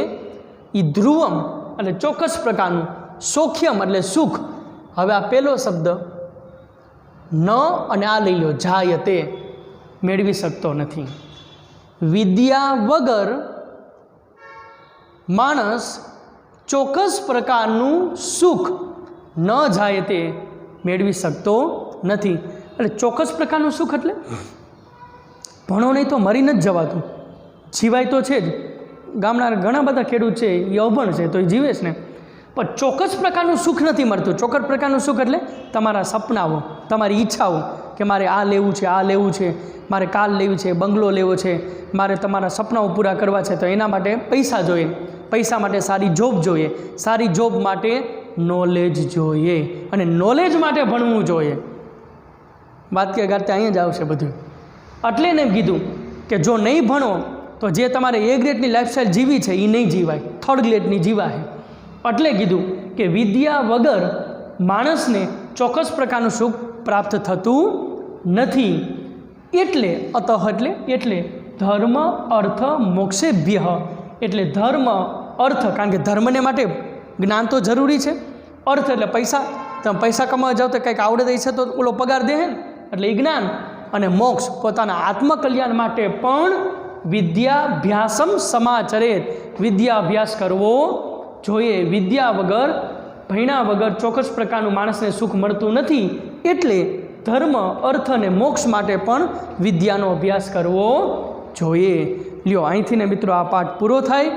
એ ધ્રુવમ એટલે ચોક્કસ પ્રકારનું, સૌખ્યમ એટલે સુખ. હવે આ પહેલો શબ્દ ન અને આ લઈ લો જાયતે, મેળવી શકતો નથી. વિદ્યા વગર માણસ ચોક્કસ પ્રકારનું સુખ ન જાયતે મેળવી શકતો નથી. એટલે ચોક્કસ પ્રકારનું સુખ એટલે ભણો નહીં તો મરી નથી જવાતું, જીવાય તો છે જ. ગામના ઘણા બધા ખેડૂત છે એ અભણ છે તો એ જીવે છે ને, પણ ચોક્કસ પ્રકારનું સુખ નથી મળતું. ચોક્કસ પ્રકારનું સુખ એટલે તમારા સપનાઓ, તમારી ઈચ્છાઓ કે મારે આ લેવું છે, આ લેવું છે, મારે કાર લેવી છે, બંગલો લેવો છે, મારે તમારા સપનાઓ પૂરા કરવા છે. તો એના માટે પૈસા જોઈએ, પૈસા માટે સારી જોબ જોઈએ, સારી જોબ માટે નોલેજ જોઈએ, અને નોલેજ માટે ભણવું જોઈએ. વાત કે ગાતે અહીંયા જ આવશે બધું. એટલે એને કીધું કે જો નહીં ભણો તો જે તમારે A ગ્રેડની લાઈફસ્ટાઈલ જીવી છે એ નહીં જીવાય, થર્ડ ગ્રેડની જીવાય. એટલે કીધું કે વિદ્યા વગર માણસને ચોક્કસ પ્રકારનું સુખ પ્રાપ્ત થતું નથી. એટલે એટલે ધર્મ અર્થ મોક્ષેભ્ય, એટલે ધર્મ અર્થ, કારણ કે ધર્મને માટે જ્ઞાન તો જરૂરી છે. અર્થ એટલે પૈસા, તમે પૈસા કમાવા જાઓ તો કંઈક આવડે છે તો ઓલો પગાર દે ને, એટલે એ જ્ઞાન. અને મોક્ષ, પોતાના આત્મકલ્યાણ માટે પણ વિદ્યાભ્યાસમ સમાચરેત, વિદ્યાભ્યાસ કરવો જોઈએ. વિદ્યા વગર, ભણ્યા વગર ચોક્કસ પ્રકારનું માણસને સુખ મળતું નથી. એટલે ધર્મ અર્થ અને મોક્ષ માટે પણ વિદ્યાનો અભ્યાસ કરવો જોઈએ. લ્યો, અહીંથી ને મિત્રો આ પાઠ પૂરો થાય,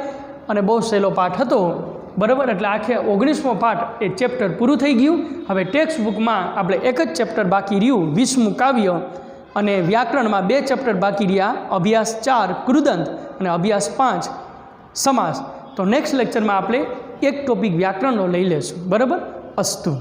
અને બહુ સહેલો પાઠ હતો, બરાબર. એટલે આખે 19મો પાઠ એ ચેપ્ટર પૂરું થઈ ગયું. હવે ટેક્સ્ટ બુકમાં આપણે એક જ ચેપ્ટર બાકી રહ્યું, 20મું કાવ્ય, અને વ્યાકરણમાં 2 ચેપ્ટર બાકી રહ્યા, અભ્યાસ 4 કૃદંત અને અભ્યાસ 5 સમાસ. તો નેક્સ્ટ લેક્ચરમાં આપણે એક ટોપિક વ્યાકરણનો લઈ લેશું, બરાબર. અસ્તુ.